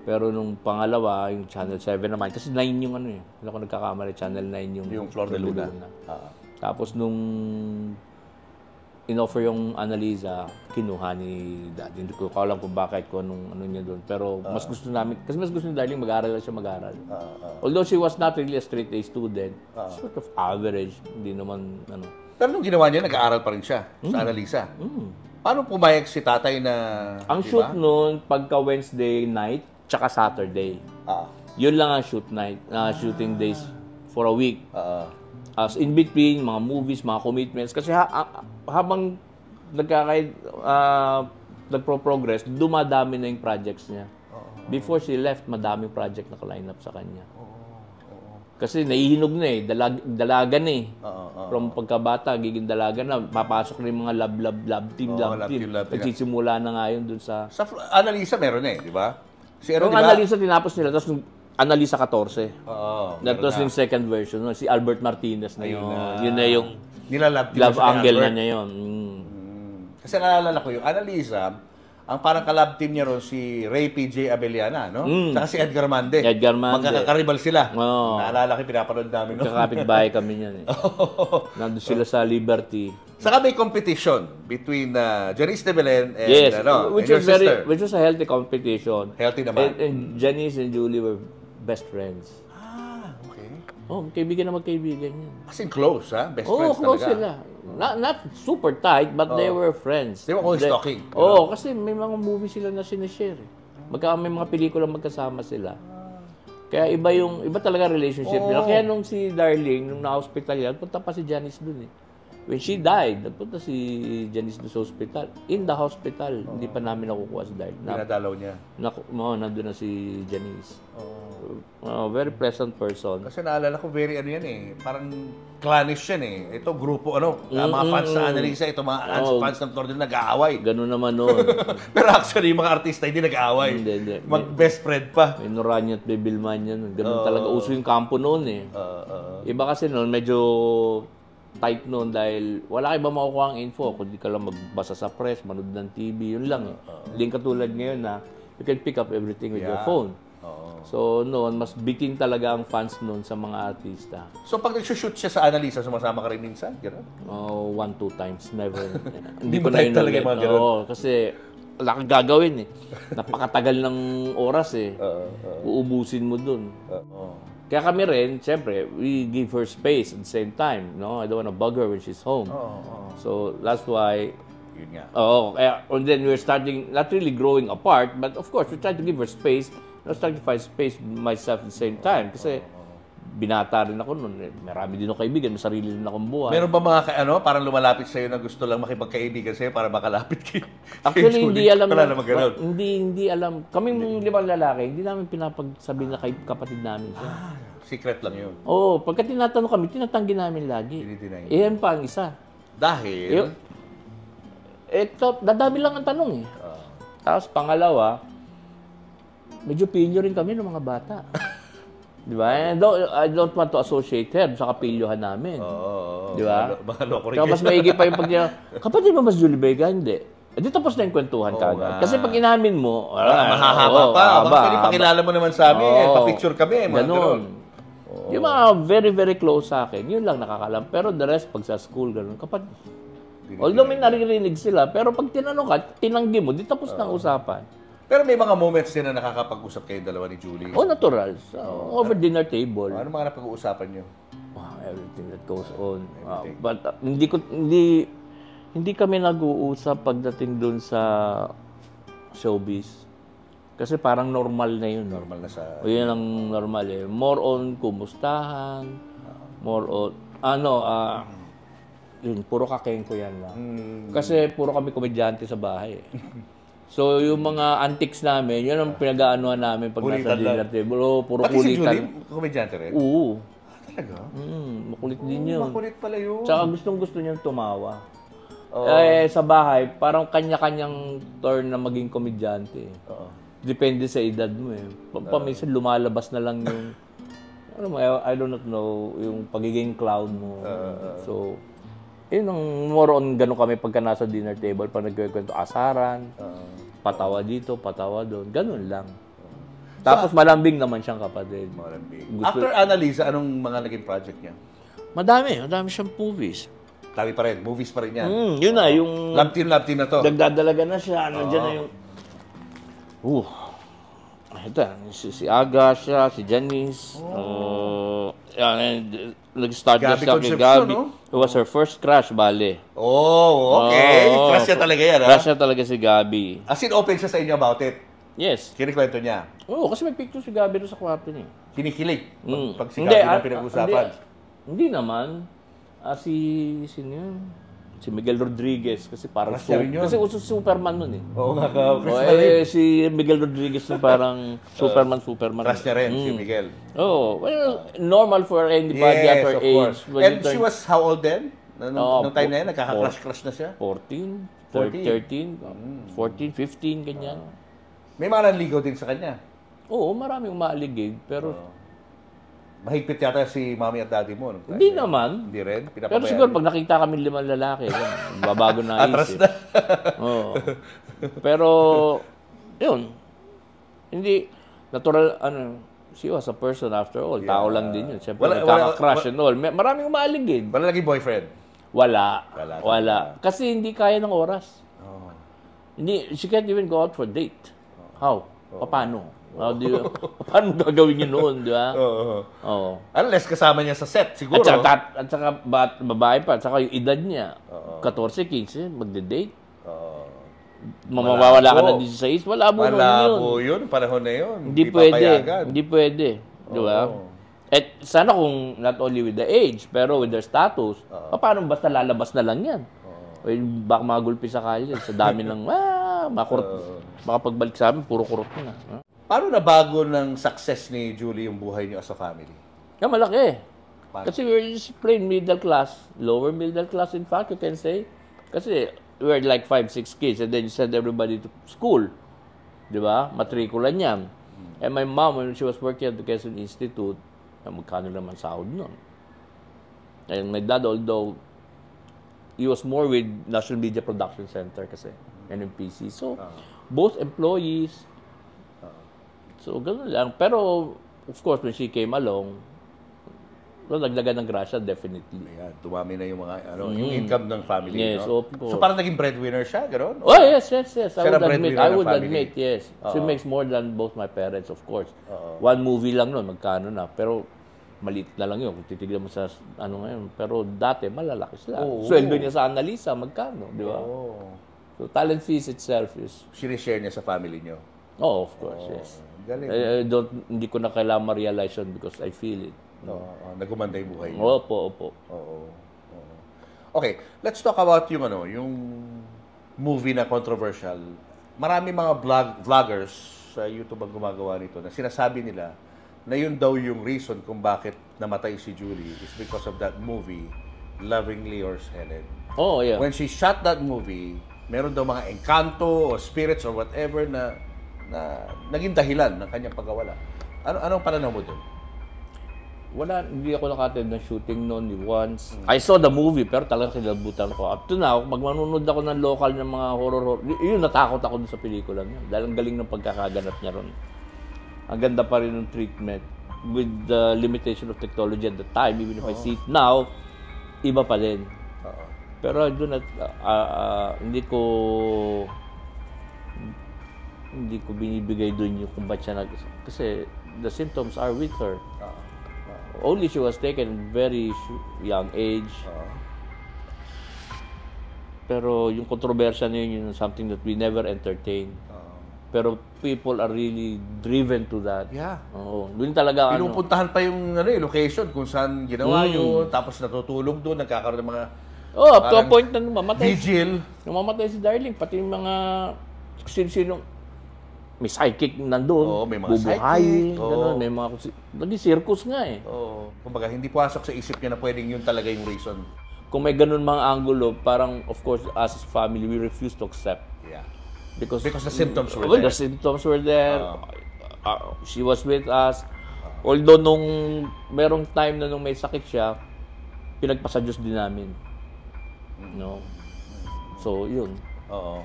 Pero nung pangalawa, yung Channel 7 naman, kasi 9 yung Hindi ako nagkakamali, Channel 9 Yung Flor de Luna. Tapos nung in-offer yung Annalisa, kinuha ni Dad. Hindi ko alam kung bakit, kung ano niya doon. Pero mas gusto namin, kasi mas gusto ni Darling mag-aaral lang siya mag-aaral. Although she was not really a straight A student, sort of average, hindi naman, Pero nung ginawa niya, nag-aaral pa rin siya sa Annalisa. Paano pumayag si tatay na... Ang di shoot ba? noon, pagka Wednesday night, tsaka Saturday. Yun lang ang shooting days for a week. As in between, mga movies, mga commitments. Kasi habang nagpro-progress, dumadami na yung projects niya. Before she left, madaming project na line up sa kanya. Kasi naihinog na eh, dalaga na eh. From pagkabata, giging dalaga na, papasok na yung mga love team. Nagsisimula na nga yun dun sa... Sa Annalisa meron eh, di ba? Si Yung di ba? Annalisa tinapos nila, tapos nung Annalisa 14. Oo. That was yung second version. No? Si Albert Martinez na yun. Yun na yung Nilalab love angle na niya yun. Kasi naalala ko yung Annalisa, ang parang kalab team niya ron si Ray P.J. Abellana, no? Saka si Edgar Mande. Edgar Mande. Magkakakaribal sila. Oo. Naalala ko, pinapanood namin. No? Kakapit-bahay kami niyan eh. Nandun sila sa Liberty. Saka may competition between Janice de Belen and, Yes, and which your was sister. which was a healthy competition. Healthy naman. And Janice and Julie were best friends. Okay. Oh, kaibigan na magkaibigan yun. As in close, ha? Best Oh, friends close talaga. sila. Not super tight, but they were friends. They were always talking. Oo, kasi may mga movie sila na sinishare. May mga pelikula magkasama sila. Kaya iba talaga relationship nila. Kaya nung si Darling, nung na-hospital yan, punta pa si Janice dun eh. When she died, nagpunta si Janice sa hospital. In the hospital, hindi pa namin nakukuha si Died. Dinadalaw niya. Nandun na si Janice. Very pleasant person. Kasi naalala ko, very ano yan eh. Parang clannish yan eh. Ito, grupo, mga fans sa Annalisa, ito mga fans ng Tornillo nag-aaway. Ganun naman noon. Pero actually, yung mga artista hindi nag-aaway. Hindi. Mag-best friend pa. May Noranya at Bibilman yan. Ganun talaga. Uso yung kampo noon eh. Iba kasi noon, medyo tight noon dahil wala ka iba makukuha ang info. Kung di ka lang magbasa sa press, manood ng TV, yun lang eh. Hindi katulad ngayon na you can pick up everything with your phone. So noon, mas bitin talaga ang fans noon sa mga artista. So pag nag-shoot siya sa Annalisa, sumasama ka rin minsan? Gano'n? 1-2 times, never. Hindi mo type talaga yung mga ganun? Oo, kasi wala kang gagawin eh. Napakatagal ng oras eh. Uubusin mo dun. Kaya kami rin, siyempre, we give her space at the same time. No, I don't wanna bug her when she's home. So that's why. Yun nga. And then we're starting, not really growing apart, but of course, we try to give her space. I was trying to find space myself at the same time. Kasi binata rin ako noon. Marami din ako kaibigan, may sarili din akong buhay. Meron ba mga parang lumalapit sa'yo na gusto lang makipagkaibigan sa'yo para makalapit kay Actually, hindi alam. Wala naman ganun. Hindi alam. Kaming 5 lalaki, hindi namin pinapagsabi na kay kapatid namin siya. Secret lang yun. Oo, pagka tinatanong kami, tinatanggi namin lagi. Dinideny. Yan pa ang isa. Dahil? Ito, dadami lang ang tanong eh. Tapos pangalawa, medyo pilyo rin kami ng mga bata. Di ba? I don't want to associate her sa kapilyohan namin. Di ba? Mga loko rin. Kaya mas maigi pa yung pag niya, kapatid mo mas Julie Vega? Hindi. Di tapos na yung kwentuhan kagad. Kasi pag inamin mo, mahahaba pa. Pwede pakilala mo naman sa amin. Pa-picture kami. Ganun. Yung mga very, very close sa akin, yun lang nakakalam. Pero the rest, pag sa school, ganun. Although may naririnig sila, pero pag tinanong ka, tinanggi mo, di tapos na ang usapan. Pero may mga moments din na nakakapag-usap kayo dalawa ni Julie. Natural. So, over dinner table. Ano mga napag-uusapan nyo? Everything that goes on. But hindi kami nag-uusap pagdating dun sa showbiz. Kasi parang normal na yun. Normal na sa... Yun ang normal eh. More on kumustahan, more on, yun, puro kakengko yan lang. Kasi puro kami komedyante sa bahay eh. So, yung mga antics namin, yun ang pinag-aanuhan namin pag nasa dinner table. Puro Pati si kulitan. Julie, komedyante rin? Oo. Talaga? Makulit din yun. Makulit pala yun. Tsaka gustong-gusto niyang tumawa. Sa bahay, parang kanya-kanyang turn na maging komedyante. Depende sa edad mo eh. Paminsan lumalabas na lang yung, I don't know, yung pagiging clown mo. So, yun ang more on gano'n kami pagka nasa dinner table, pag nagkikwento asaran, patawa dito, patawa doon, gano'n lang. Tapos malambing naman siyang kapatid. Malambing. After Annalisa, anong mga naging project niya? Madami siyang movies. Dami pa rin, movies pa rin yan. Yun na, yung... Love team na to. Nagdadalaga na siya, nandiyan na yung... Ito, si Aga siya, si Janice. Nag-start na siya kay Gabi. no? It was her first crush, bale. Okay. Crush niya talaga yan, ha? Crush niya talaga si Gabi. As in, open siya sa inyo about it. Yes. Kinikwento niya. Kasi may picture si Gabi doon sa kwarto niya. Kinikilig. Pag si Gabi na pinag-usapan. Hindi naman. Sino yun? Si Miguel Rodriguez kasi parang Crush niya rin yun. kasi uso Superman nun eh. Oo nga ka. Chris Si Miguel Rodriguez na parang Superman. Crush niya rin, si Miguel. Normal for anybody at her of age. course. When And you she turn was how old then? Nung time na yun, nagkaka-crush na siya? 14, 13, 14, 15, ganyan. May mga nanligaw din sa kanya. Oo, maraming umaaligid, pero Mahigpit yata si mami at daddy mo. hindi naman. Hindi rin? Pero siguro pag nakita kami 5 lalaki, babago na Atras isip. na. Oo. Pero, yun. Hindi, natural, she was a person after all. Tao lang din yun. Siyempre, nagkaka-crush and all. Maraming umaaligid. Wala naging boyfriend? Wala. Wala. Kasi hindi kaya ng oras. Hindi, she can't even go out for date. How? Paano? Paano gagawin yun noon, di ba? Oo. Unless kasama niya sa set, siguro. At saka babae pa, at saka yung edad niya, 14, 15, magde-date. Mamawala ka na 16, wala mo yun. Malabo yun, panahon na yun. Hindi pwede. Di ba? At sana kung not only with the age, pero with their status, paano basta lalabas na lang yan? O yung baka magulpi sa kalye, sa dami ng, baka pagbalik sa amin, puro kurot na. Paano nabago ng success ni Julie yung buhay niyo as a family? Malaki. Paano? Kasi we're just plain middle class, lower middle class in fact, you can say. Kasi we're like 5-6 kids and then you send everybody to school. Di ba? Matrikula niyan. And my mom, when she was working at the Quezon Institute, magkano naman sahod nun. And my dad, although he was more with National Media Production Center kasi, NMPC. So, both employees. So, gano'n lang. Pero, of course, when she came along, nagdagan ng grasya, definitely. Ayan, dumami na yung mga, yung income ng family, Yes, no? of course. So, parang naging breadwinner siya, gano'n? Oh, yes. I Siya would ang breadwinner ng family. admit, yes. She makes more than both my parents, of course. One movie lang nun, magkano na. Pero, maliit na lang yun. Kung titignan mo sa, ngayon. Pero dati, malalaki sila. Sweldo niya sa Annalisa, magkano, di ba? So, talent fees itself is... Sinishare niya sa family niyo? Oh, of course, yes. Galing. Hindi ko na kailangan ma-realize yun because I feel it. Nagumanda yung buhay niyo. Opo. Oo. Okay, let's talk about yung movie na controversial. Marami mga vloggers sa YouTube ang gumagawa nito na sinasabi nila na yun daw yung reason kung bakit namatay si Julie is because of that movie, Lovingly Yours, Helen. Oh, yeah. When she shot that movie, meron daw mga engkanto o spirits or whatever na naging dahilan ng kanyang pagkawala. Anong pananaw mo doon? Hindi ako naka-attend ng shooting noon ni once. I saw the movie, pero talagang kinabutan ko. Up to now, pag manunod ako ng local ng mga horror, yun, natakot ako dun sa pelikula niya. Dahil ang galing ng pagkakaganap niya ron. Ang ganda pa rin ng treatment. With the limitation of technology at the time, even if I see it now, iba pa din. Pero doon hindi ko binibigay doon yung kung ba't siya kasi the symptoms are with her. Only she was taken very young age. Pero yung kontrobersya na yun something that we never entertain. Pero people are really driven to that. Yeah. Oo. Doon talaga Pinupuntahan pa yung location kung saan ginawa yun, tapos natutulog doon, nagkakaroon ng mga up to a point na mamatay. vigil. Namamatay si Darling, pati yung mga sino may psychic nandun. Oo, may mga bubuhayin, psychic. ganun, may mga naging circus nga eh. Kumbaga, hindi pasok sa isip niya na pwedeng yun talaga yung reason. Kung may ganun mga angulo, parang of course as a family we refuse to accept. Yeah. Because the symptoms were there. there. The symptoms were there. She was with us. Although nung merong time na nung may sakit siya, pinagpasa Diyos din namin. No? So, yun. Oo.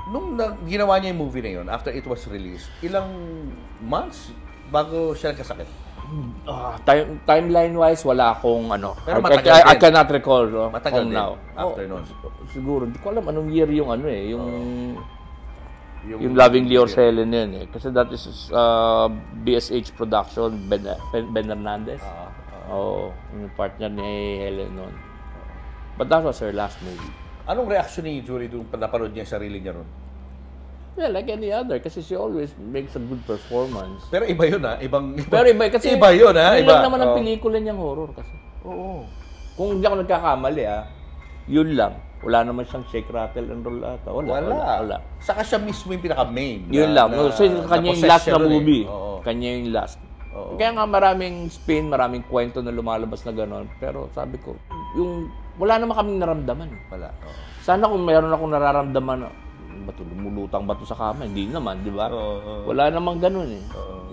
Nung ginawa niya yung movie na yun, after it was released, ilang months bago siya nagkasakit? Timeline-wise, wala akong Pero matagal I cannot recall matagal din now. after nun. Siguro, hindi ko alam anong year yung yung Lovingly Yours, Helen yun eh. Kasi that is BSH production, Ben Hernandez. Yung partner ni Helen nun. But that was her last movie. Anong reaction ni Julie nung napanood niya yung sarili niya ron? Yeah, like any other. Kasi she always makes a good performance. Pero iba yun Pero iba kasi iba yun yun iba. lang naman ang pelikula niyang horror kasi. Oo. Kung hindi ako nagkakamali yun lang. Wala naman siyang shake, rattle, and roll ata. Wala. Saka siya mismo yung pinaka-main. Yun lang. So, kanya yung last na movie. Oo. Kanya yung last. Kaya nga maraming spin, maraming kwento na lumalabas na gano'n. Pero sabi ko, wala naman kaming naramdaman. Wala. Sana kung mayroon akong nararamdaman, lumulutang ba ito sa kama? Hindi naman, di ba? Wala namang gano'n eh.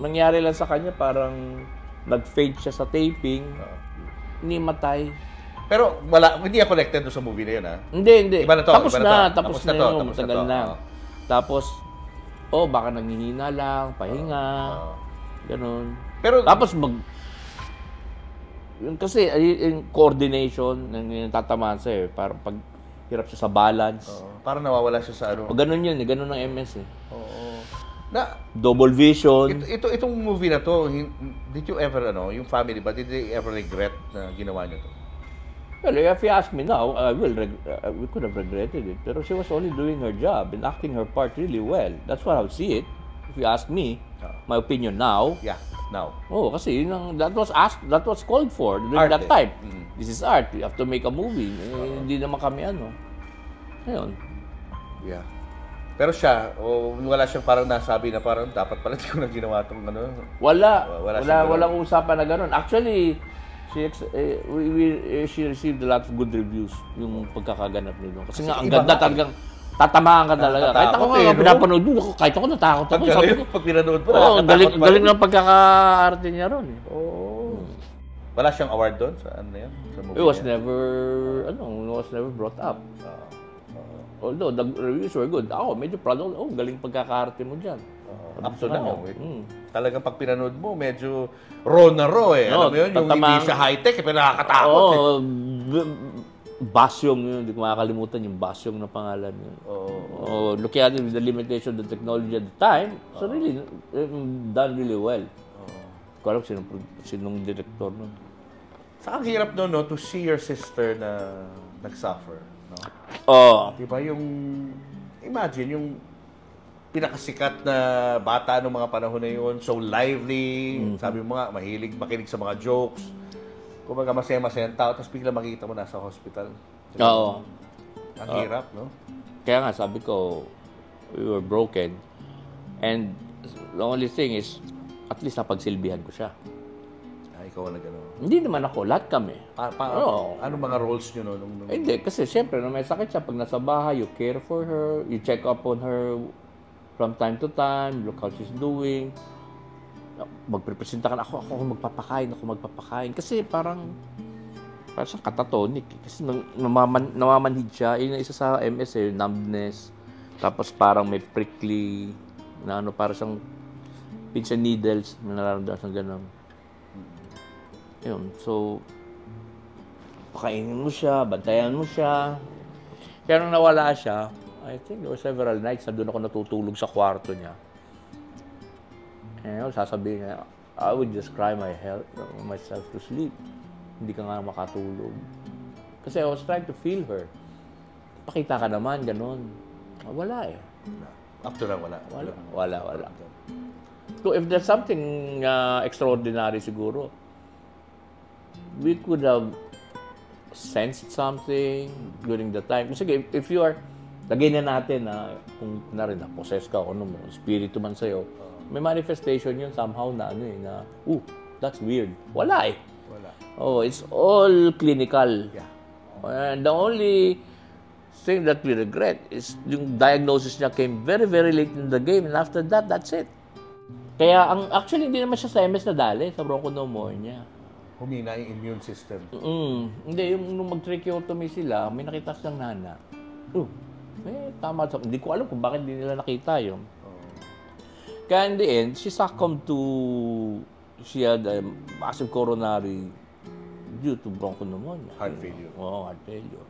Nangyari lang sa kanya, parang nag-fade siya sa taping, nimatay. Pero hindi ako connected doon sa movie na yun, ha? Hindi. Iba na to, Tapos iba na, to. tapos na yun, matagal na. Oo. Tapos, baka nanghihina lang, pahinga, ganun. Pero, Tapos yun kasi, yung coordination, yung tatamaan siya eh, parang pag hirap siya sa balance. parang nawawala siya sa Pag ganun yun, ganun ang MS eh. Oo. Double vision. Itong movie na to, did you ever, yung family ba, did they ever regret na ginawa niyo to? Well, if you ask me now, we could have regretted it. Pero she was only doing her job and acting her part really well. That's what I would see it. if you ask me, my opinion now, Yeah, now. kasi yun that was called for during Art that eh. time. This is art. You have to make a movie. Hindi naman kami Ayun. Yeah. Pero siya, wala siyang parang nasabi na parang dapat pala di ko na ginawa itong ano. Wala siyang ganun. Walang usapan na gano'n. Actually, she received a lot of good reviews yung pagkakaganap nito. Kasi nga, ang iba ganda nga talagang tatamaan ka talaga. Kahit ako Natatakot nga, no? pinapanood mo, kahit ako natakot ako. Sabi ko, Pag pinanood mo, galing nakakatakot pa rin. ng pagkakaarte niya ron. Wala siyang award doon sa ano yan? Sa movie It was niya? never brought up. Although the reviews were good. Ako, medyo proud ako. Galing pagkakaarte mo dyan. Up to now. Mm. Talagang pag pinanood mo, medyo raw na raw eh. Alam mo yun, yung hindi siya high-tech, pero nakakatakot eh. Basyong yun. Hindi ko makakalimutan yung Basyong na pangalan yun. Looking at it with the limitation of the technology at the time, so really, done really well. Hindi ko alam sinong director nun. Saka ang hirap nun, no, to see your sister na nag-suffer. No? Diba yung, imagine, yung pinakasikat na bata noong mga panahon na yun, so lively, sabi mo nga, mahilig makinig sa mga jokes, kumbaga masaya-masaya ang tao, tapos bigla makikita mo nasa hospital. Oo. Ang hirap, no? Kaya nga, sabi ko, we were broken. And the only thing is, at least napagsilbihan ko siya. Ikaw na gano'n. Hindi naman ako, lahat kami. Ano mga roles nyo no? Hindi, kasi siyempre, nung may sakit siya, pag nasa bahay, you care for her, you check up on her from time to time, look how she's doing. Magprepresenta ka na, ako magpapakain. Kasi parang siyang katatonik. Kasi namamanhid siya. Yun ang isa sa MS numbness. Tapos parang may prickly, na parang siyang pins and needles, nararamdaman siyang gano'n. Yun, so, pakainin mo siya, bantayan mo siya. Kaya nung nawala siya, I think there were several nights na doon ako natutulog sa kwarto niya. And sasabihin niya, I would just cry myself to sleep. Hindi ka nga makatulog. Kasi I was trying to feel her. Pakita ka naman, ganun. Wala eh. Up to now, wala. Wala. So if there's something extraordinary siguro, we could have sensed something during the time. Sige, if you are, lagay na natin na kung na-possess ka o ano mo, spirito man sa'yo, may manifestation yun somehow na that's weird. Wala eh. It's all clinical. Yeah. And the only thing that we regret is yung diagnosis niya came very, very late in the game, and after that, that's it. Kaya actually hindi naman siya sa MS nadali, sa bronchopneumonia. Humina yung immune system. Hindi, nung mag-tracheotomy sila, may nakita silang nana. Tama. Hindi ko alam kung bakit hindi nila nakita yun. Kaya in the end, she had a massive coronary due to bronchopneumonia. Heart failure. Heart failure.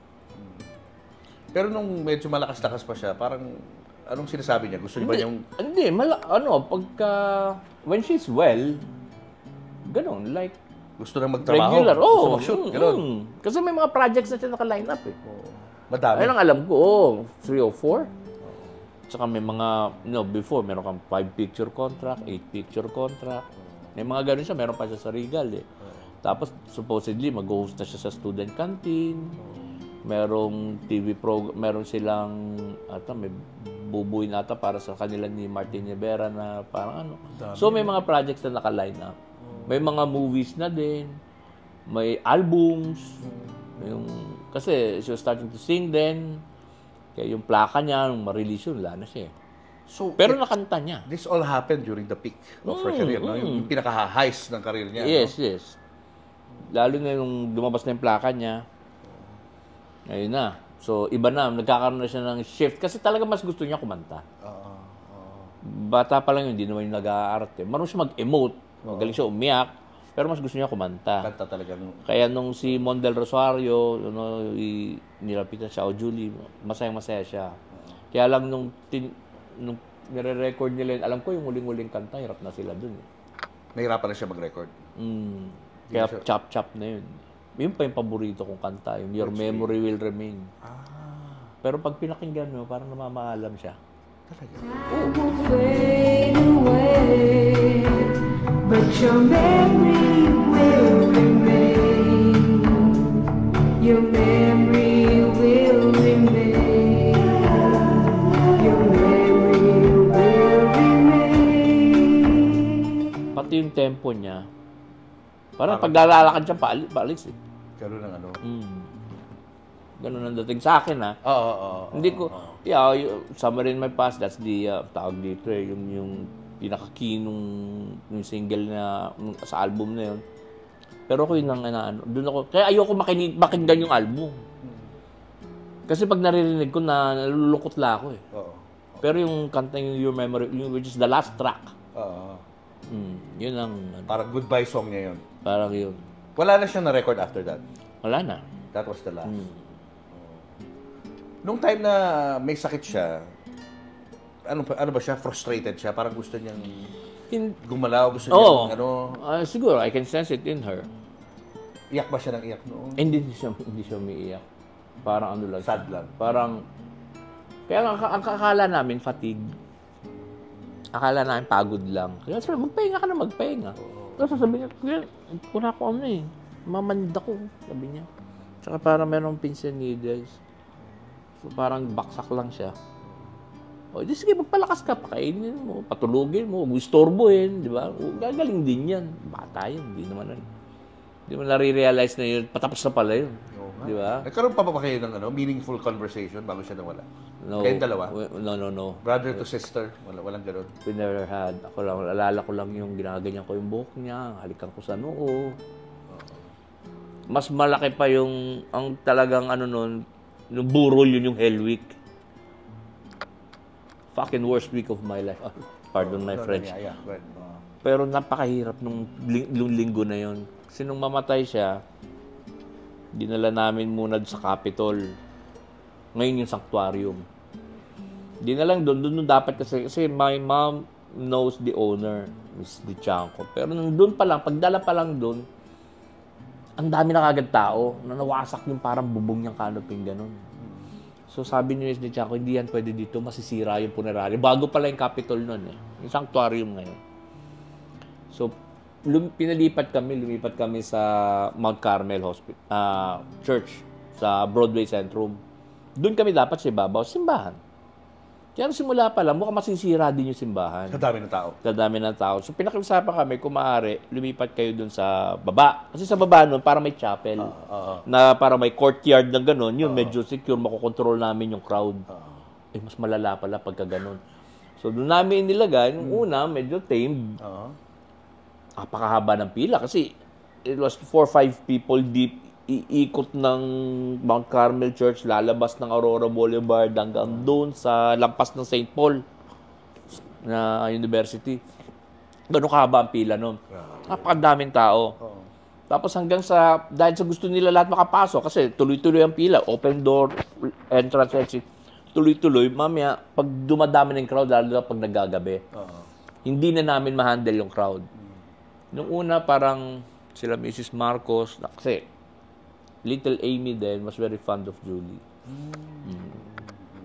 Pero nung medyo malakas-lakas pa siya, parang anong sinasabi niya? Gusto niya ba niyang... Hindi, pagka... When she's well, ganun, like... Gusto nang magtrabaho? Regular, Gusto mag-shoot? Ganun. Kasi may mga projects na siya naka-line up eh. Madami. Ayun ang alam ko, 3 or 4. Tsaka may mga, before, meron kang 5-picture contract, 8-picture contract. May mga ganun siya, meron pa siya sa Regal eh. Tapos, supposedly, mag-host na siya sa student canteen. Merong TV program, meron silang, may bubuin ata para sa kanila ni Martin Rivera na parang So, may mga projects na naka-line up. May mga movies na din. May albums. Kasi she was starting to sing then. Kaya yung plaka niya, nung ma-release yun, wala na siya. So, Pero nakanta niya. This all happened during the peak of her career, no? Yung pinaka-highs ng career niya. Yes, no? yes. Lalo na nung lumabas na yung plaka niya. Ayun na. So, iba na. Nagkakaroon na siya ng shift. Kasi talaga mas gusto niya kumanta. Bata pa lang yun, hindi naman yung nag-aarte. Marunong siya mag-emote. Magaling siya umiyak. Pero mas gusto niya kumanta. Kanta talaga. Kaya nung si Mon Del Rosario, nilapitan siya, Julie, masayang-masaya siya. Kaya lang nung nire-record nila yun, alam ko yung huling-huling kanta, hirap na sila dun. Nahirapan na siya mag-record. Kaya chop-chop na yun. Yun pa yung paborito kong kanta, yung Your Memory Will Remain. Pero pag pinakinggan mo, parang namamaalam siya. will fade away, but your memory will remain. Your memory will remain. Your memory will remain. Pati yung tempo niya. Parang paglalakad siya, paalis eh. Ganun ang ano. Ganun ang dating sa akin, ha. Oo. Hindi ko, Summer in My Past, that's the tawag dito eh, yung pinaka-key nung single na sa album na yun. Pero ako yun ang doon ako, kaya ayoko makinggan yung album. Kasi pag naririnig ko, nalulungkot la ako eh. Oo. Pero yung kanta yung Your Memory, which is the last track, Oo. yun ang, Parang goodbye song niya yun. parang yun. Wala na siyang na-record after that. Wala na. That was the last. Nung time na may sakit siya, ano ba siya? Frustrated siya? Parang gusto niyang gumalaw? Gusto niyang Siguro, I can sense it in her. Iyak ba siya ng iyak noon? Hindi siya umiiyak. Parang ano lang. Sad lang. Parang, kaya ang akala namin, fatigue. Akala namin pagod lang. Kaya sabi, magpahinga ka na, magpahinga. Tapos sabi niya, kuya, wala ko mamanda ko, sabi niya. Tsaka parang merong pins and needles. So parang baksak lang siya. O, di sige, magpalakas ka, pakainin mo, patulugin mo, huwag mo istorbohin, di ba? Gagaling din yan. Bata yun, hindi mo nare-realize na yun, patapos na pala yun. Di ba? Nagkaroon pa ba kayo ng meaningful conversation bago siya nawala? No. Kayong dalawa? No. Brother to sister? Walang ganun? We never had. Alala ko lang yung ginaganyan ko yung buhok niya, halikan ko sa noo. Mas malaki pa ang talagang nun, yung burol yun yung Hell Week. Fucking worst week of my life. Pardon my French. Yeah. Right. Pero napakahirap nung linggo na yun. Kasi nung mamatay siya, dinala namin muna sa Capitol. Ngayon yung sanctuarium. Di na lang doon dapat kasi my mom knows the owner, Miss Dichanco. Pero nung doon pa lang, pagdala pa lang doon, ang dami na kagad tao na nawasak yung parang bubong niyang canopy, ganun. So sabi ni Miss Dichanco, hindi yan pwede dito, masisira yung puneraryo. Bago pala yung Capitol noon eh. Yung sanctuarium ngayon. So, lumipat kami sa Mount Carmel Church sa Broadway Centrum. Doon kami dapat sa ibabaw, simbahan. Kaya simula pa lang, mukhang masisira din yung simbahan. Sa dami ng tao. Sa dami ng tao. So pinakiusapan kami, kung maaari, lumipat kayo doon sa baba. Kasi sa baba noon, para may chapel. Na para may courtyard na gano'n, yun medyo secure, makokontrol namin yung crowd. Mas malala pala pagka gano'n. So doon namin nilagay, yung una, medyo tamed. Napakahaba ng pila kasi it was 4 or 5 people deep, iikot ng Mount Carmel Church, lalabas ng Aurora Boulevard hanggang doon sa lampas ng St. Paul na University. Ganun kahaba ang pila noon. Napakadaming tao. Tapos hanggang dahil sa gusto nila lahat makapasok, kasi tuloy-tuloy ang pila, open door, entrance, exit, tuloy-tuloy, mamaya, pag dumadami ng crowd, lalo na pag naggagabi, hindi na namin ma-handle yung crowd. Nung una, parang sila Mrs. Marcos, kasi Little Amy din was very fond of Julie.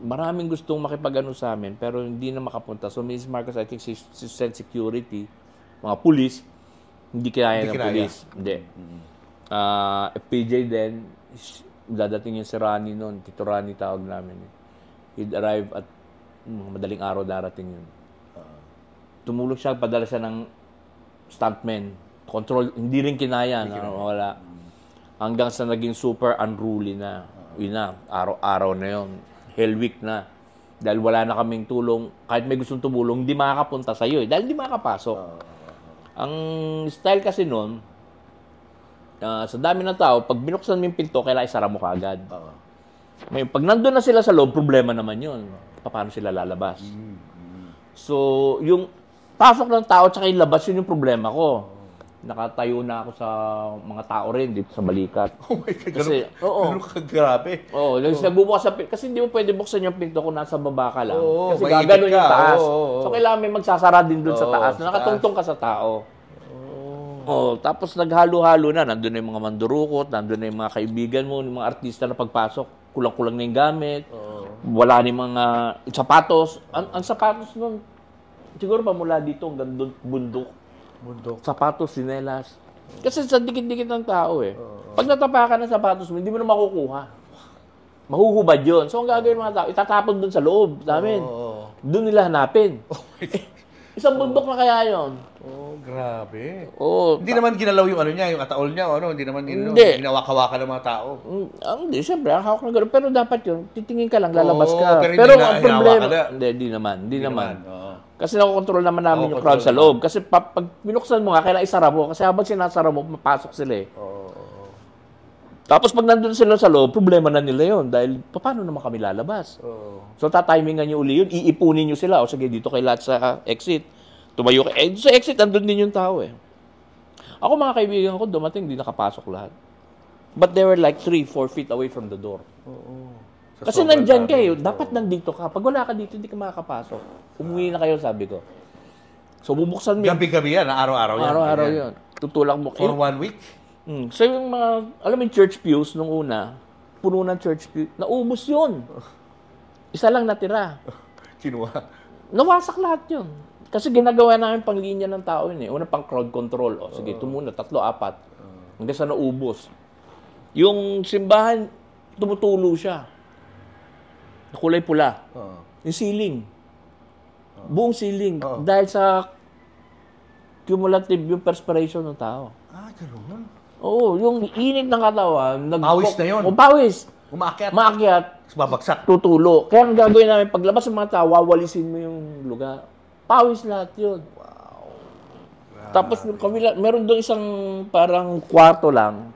Maraming gustong makipag-ano sa amin, pero hindi na makapunta. So Mrs. Marcos, I think she sent security, mga pulis, hindi kinaya ng pulis. Hindi. FPJ din, dadating yung si Rani noon, Tito Rani tawag namin. He'd arrive at madaling araw darating yun. Tumulong siya, padala siya ng stuntman. Control, hindi rin kinaya, wala. Hanggang sa naging super unruly na. Yun na, araw-araw na yun. Hell week na. Dahil wala na kaming tulong. Kahit may gustong tumulong, hindi makakapunta sa'yo eh. Dahil hindi makakapasok. Ang style kasi nun, sa dami ng tao, pag binuksan mo yung pinto, kailangan isara mo kaagad. May, pag nandun na sila sa loob, problema naman yun. Paano sila lalabas? So, yung pasok ng tao at yung labas, yun yung problema ko. Nakatayo na ako sa mga tao rin dito sa balikat. Oh my God, kasi, ganun kagrabe. nagbubukas kasi hindi mo pwede buksan yung pinto kung nasa baba ka lang. Kasi mainit gaganon yung ka. taas. So, kailangan may magsasara din dun sa taas. Na nakatungtong ka sa tao. Tapos naghalo-halo na. Nandun na yung mga mandurukot, nandun na yung mga kaibigan mo, yung mga artista na pagpasok, kulang-kulang na yung gamit. Wala ni mga sapatos. Ang sapatos nun, siguro pa mula dito hanggang bundok. Sapatos, sinelas. Kasi sa dikit-dikit ng tao eh. Pag natapakan ng sapatos mo, hindi mo na makukuha. Mahuhubad yun. So, ang gagawin ng mga tao, itatapon dun sa loob namin. Doon nila hanapin. Isang bundok na kaya yun. Oh, grabe. Oo. Hindi naman ginalaw yung ano niya, yung ataol niya, ano, hindi naman Hindi. ginawaka-waka ng mga tao. Hindi, siyempre, ang hawak na gano'n. Pero dapat yun, titingin ka lang, lalabas Oo, ka. pero hindi Pero na ang hinawa problema, ka na. hindi naman. Oo. Kasi nakokontrol naman namin yung crowd Nakokontrol sa loob. Kasi pag binuksan mo nga, kailangan isara mo. Kasi habang sinasara mo, mapasok sila eh. Tapos pag nandun sila sa loob, problema na nila yun. Dahil, paano naman kami lalabas? So, tatimingan nyo uli yun, iipunin nyo sila. O sige, dito kay lahat sa exit. Tumayo ka. Sa exit, andun din yung tao eh. Ako mga kaibigan ko, dumating, di nakapasok lahat. But they were like 3-4 feet away from the door. Kasi nandyan kayo, dapat nandito ka. Pag wala ka dito, hindi ka makakapasok. Umuwi na kayo, sabi ko. So, bubuksan mo. Gabi-gabi yan, araw-araw yan. Araw-araw yun. Tutulak mo. For 1 week? So, yung mga, alam mo yung church pews nung una, puno ng church pews, naubos yun. Isa lang natira. Kinuha. Nawasak lahat yun. Kasi ginagawa namin pang linya ng tao yun eh. Una pang crowd control. O sige, ito muna, 3, 4. Hanggang sa naubos. Yung simbahan, tumutulo siya. Kulay pula. Yung ceiling. Buong ceiling. Dahil sa cumulative yung perspiration ng tao. Gano'n? Oo, yung init ng katawan. Pawis na yun. O, pawis. Umaakyat. Maakyat. Babagsak. Tutulo. Kaya ang gagawin namin, paglabas ng mga tao, wawalisin mo yung lugar. Pawis lahat yun. Wow. Tapos meron doon isang parang kwarto lang.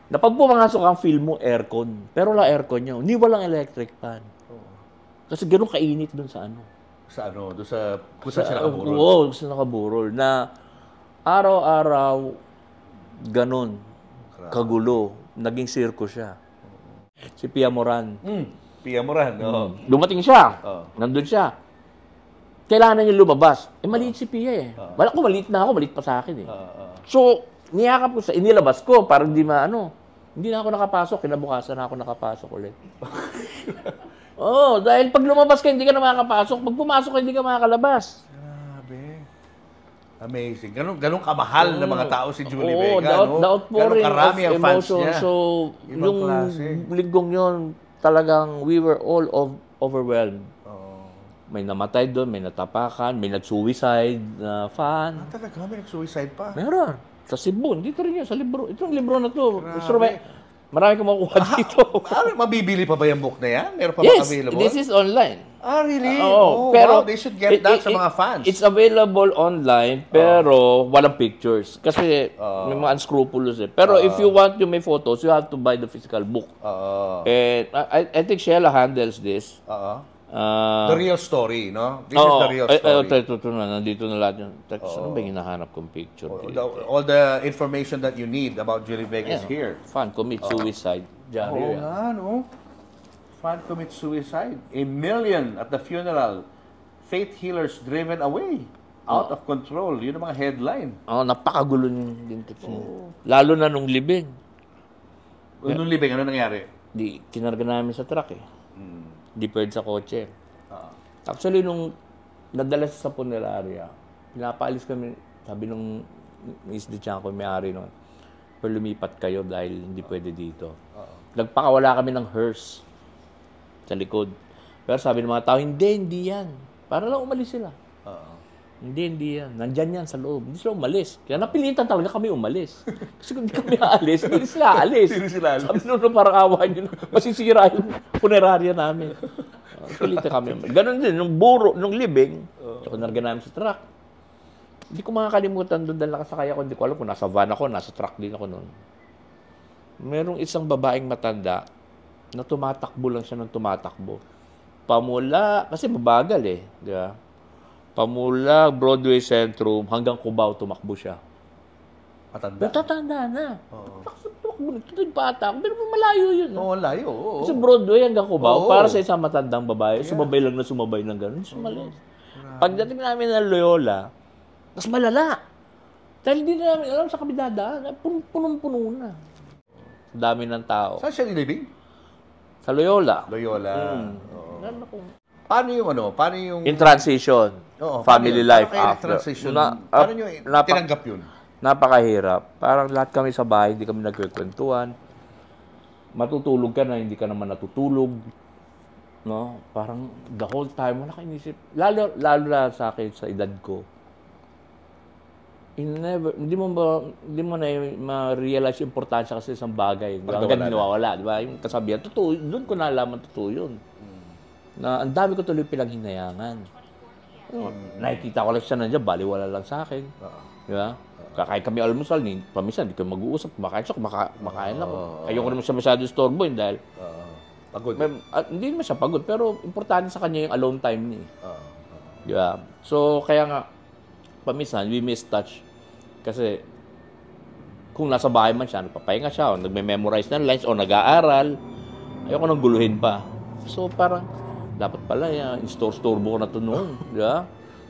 Na pag pumasok ang feel mo, aircon. Pero wala aircon niya. Hindi walang electric fan. Kasi gano'n kainit doon sa ano. Sa ano? Doon sa... Kung saan siya nakaburol? Oo, doon sa nakaburol. Na araw-araw, gano'n. Kagulo. Naging sirko siya. Si Pia Moran. Pia Moran. Dumating siya. Nandun siya. Kailangan niya lumabas. Maliit si Pia eh. Wala ko, maliit na ako. Maliit pa sa akin eh. So, niyakap ko siya. Inilabas ko para hindi hindi na ako nakapasok. Kinabukasan na ako nakapasok ulit. Dahil pag lumabas ka, hindi ka na makakapasok. Pag pumasok ka, hindi ka makakalabas. Grabe. Amazing. Ganun kamahal na mga tao si Julie Oo, Vega, the outpouring Ganun karami of ang fans emotion. niya. So, Ibang yung klase. linggong yun, talagang we were all overwhelmed. May namatay doon, may natapakan, may nag-suicide na fan. Talaga, may nag-suicide pa. Meron. Sa Cebu, dito rin yun, sa libro. Itong libro na to. Marami kang makukuha dito. Mabibili pa ba yung book na yan? Meron pa ba Yes, available? this is online. Really? Pero wow, they should get that sa mga fans. It's available online, pero walang pictures. Kasi may mga unscrupulous eh. Pero if you want yung may photos, you have to buy the physical book. And I think Sheila handles this. The real story, no? This is the real story. Ito na, nandito na lahat yun. Ano ba yung hinahanap kong picture? All the information that you need about Julie Vega is here. Fan commit suicide. Oo nga, no? Fan commit suicide. A million at the funeral. Faith healers driven away. Out of control. Yun ang mga headline. Napakagulo din. Lalo na nung libing. Nung libing, ano nangyari? Kinarga namin sa truck eh. Deferred sa kotse. Actually, nung nadala sa punerarya, pinapaalis kami, sabi nung Miss De Chanco, may-ari nun, pero lumipat kayo dahil hindi pwede dito. Nagpakawala kami ng hearse sa likod. Pero sabi ng mga tao, hindi yan. Para lang umalis sila. Hindi yan. Nandyan yan sa loob. Hindi sila umalis. Kaya napilitan talaga kami umalis. Kasi kung hindi kami aalis, hindi sila aalis. Sabi nung parang awa nyo, masisira yung punerarya namin. Pilitan kami umalis. Ganon din, nung libing, so narga namin sa truck. Hindi ko makakalimutan doon dahil nakasakay ako. Hindi ko alam kung nasa van ako, nasa truck din ako noon. Merong isang babaeng matanda na tumatakbo lang siya ng tumatakbo. Pamula, kasi mabagal eh. Di ba? Pamula, Broadway Centrum, hanggang Cubao, tumakbo siya. Matanda? Tatanda na. Tumakbo, tutig bata. Pero malayo yun. Oo, layo. Oo. Sa Broadway hanggang Cubao, Oo. para sa isang matandang babae, sumabay lang na sumabay ng gano'n. Sumalis. Pagdating namin ng Loyola, mas malala. Dahil hindi na namin alam sa kami dadaan. Punong-puno na. Dami ng tao. Saan siya nilibing? Sa Loyola. Loyola. Mm. Oo. Meron ako. Paano yung ano? Paano yung... In transition. Oo, Family paano yun? life Paano kayo after. transition? Paano nyo tinanggap yun? Napakahirap. Parang lahat kami sa bahay, hindi kami nagkikwentuhan. Matutulog ka na, hindi ka naman natutulog. No? Parang the whole time, wala ka inisip. Lalo na sa akin, sa edad ko. Hindi mo na ma-realize yung importansya kasi isang bagay. Hanggang nawawala, di ba? Yung kasabihan, totoo, doon ko nalaman totoo yun. Na ang dami ko tuloy pinaghinayangan. Nakikita ko lang siya nandiyan, baliwala lang sa akin. Di ba? Kakain kami almusal, paminsan, hindi kami mag-uusap, kumakain siya, kumakain ako. Ayoko naman siya masyado istorbohin dahil pagod. Hindi naman siya pagod, pero importante sa kanya yung alone time niya. Di ba? So, kaya nga, paminsan, we miss touch. Kasi, kung nasa bahay man siya, nagpapahinga siya, o nagme-memorize ng lines, o nag-aaral, ayoko nang guluhin pa. So, parang, dapat pala, in-store-storbo ko na ito noon. Di ba?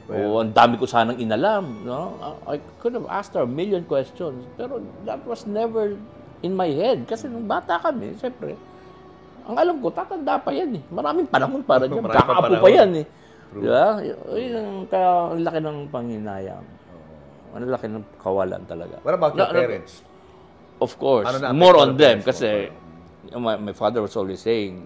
O, ang dami ko sanang inalam. No? I could have asked her a million questions. Pero, that was never in my head. Kasi nung bata kami, siyempre, ang alam ko, tatanda pa yan eh. Maraming panahon para dyan. Kakaapo pa yan eh. Di ba? Kaya ang laki ng panghinayang. Ang laki ng kawalan talaga. What about your parents? Of course. Ano More on them. Kasi my father was always saying,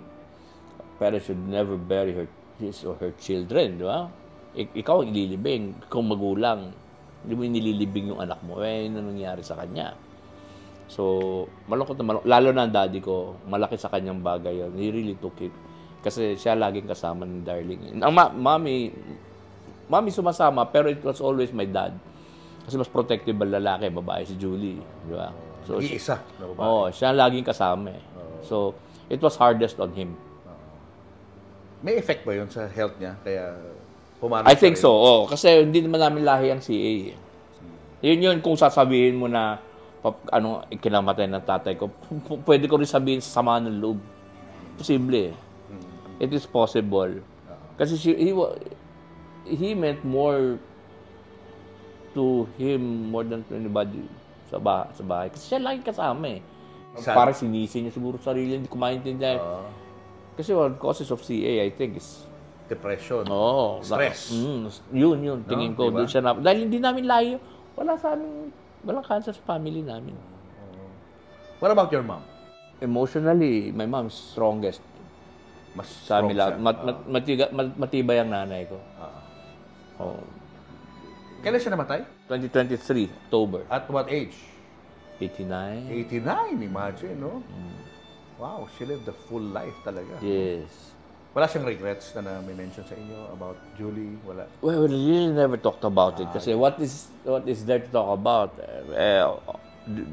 parents should never bury his or her children. Di ba? Ikaw ang ililibing. Kung magulang, hindi mo nililibing yung anak mo. Yun ang nangyari sa kanya. So, malungkot na malungkot. Lalo na ang daddy ko, malaki sa kanyang bagay yun. He really took it. Kasi siya laging kasama ng darling. Ang mami sumasama, pero it was always my dad. Kasi mas protective ang lalaki, babae si Julie. Di ba? So, Iisa na babae. Oo, siya laging kasama eh. So, it was hardest on him. May effect ba yun sa health niya? Kaya pumano I think so, oo. Kasi hindi naman namin lahi ang CA eh. Yun kung sasabihin mo na kinamatay ng tatay ko, pwede ko rin sabihin sa sama ng loob. Posible eh. It is possible. Kasi he meant more to him more than to anybody sa bahay. Kasi siya lagi kasama eh. Parang sinisi niya siguro sarili, hindi ko maintindihan. Kasi one causes of CA, I think, is depression. Stress. Yun. Tingin ko. Diba? Doon siya dahil hindi namin layo. Walang cancer sa family namin. What about your mom? Emotionally, my mom is strongest. Mas Sa amin strong lahat. Matibay ang nanay ko. Kailan siya namatay? 2023, October. At what age? 89. 89, imagine, no? Wow, she lived a full life talaga. Yes. Wala siyang regrets na may mention sa inyo about Julie? Wala? Well, we really never talked about it. Kasi what is there to talk about?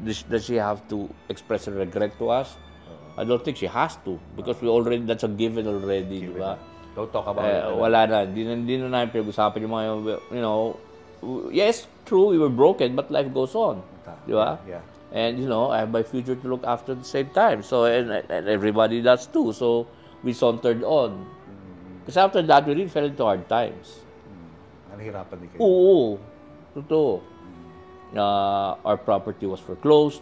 Does she have to express a regret to us? I don't think she has to. Because that's a given already, di ba? Don't talk about it. Wala na. Di na namin pinag-usapan yung mga, yes, true, we were broken, but life goes on. Di ba? Yeah. And, I have my future to look after at the same time. So, and everybody does too. So, we sauntered on. Kasi after that, we really fell into hard times. Nahihirapan din kayo. Oo. Totoo. Our property was foreclosed.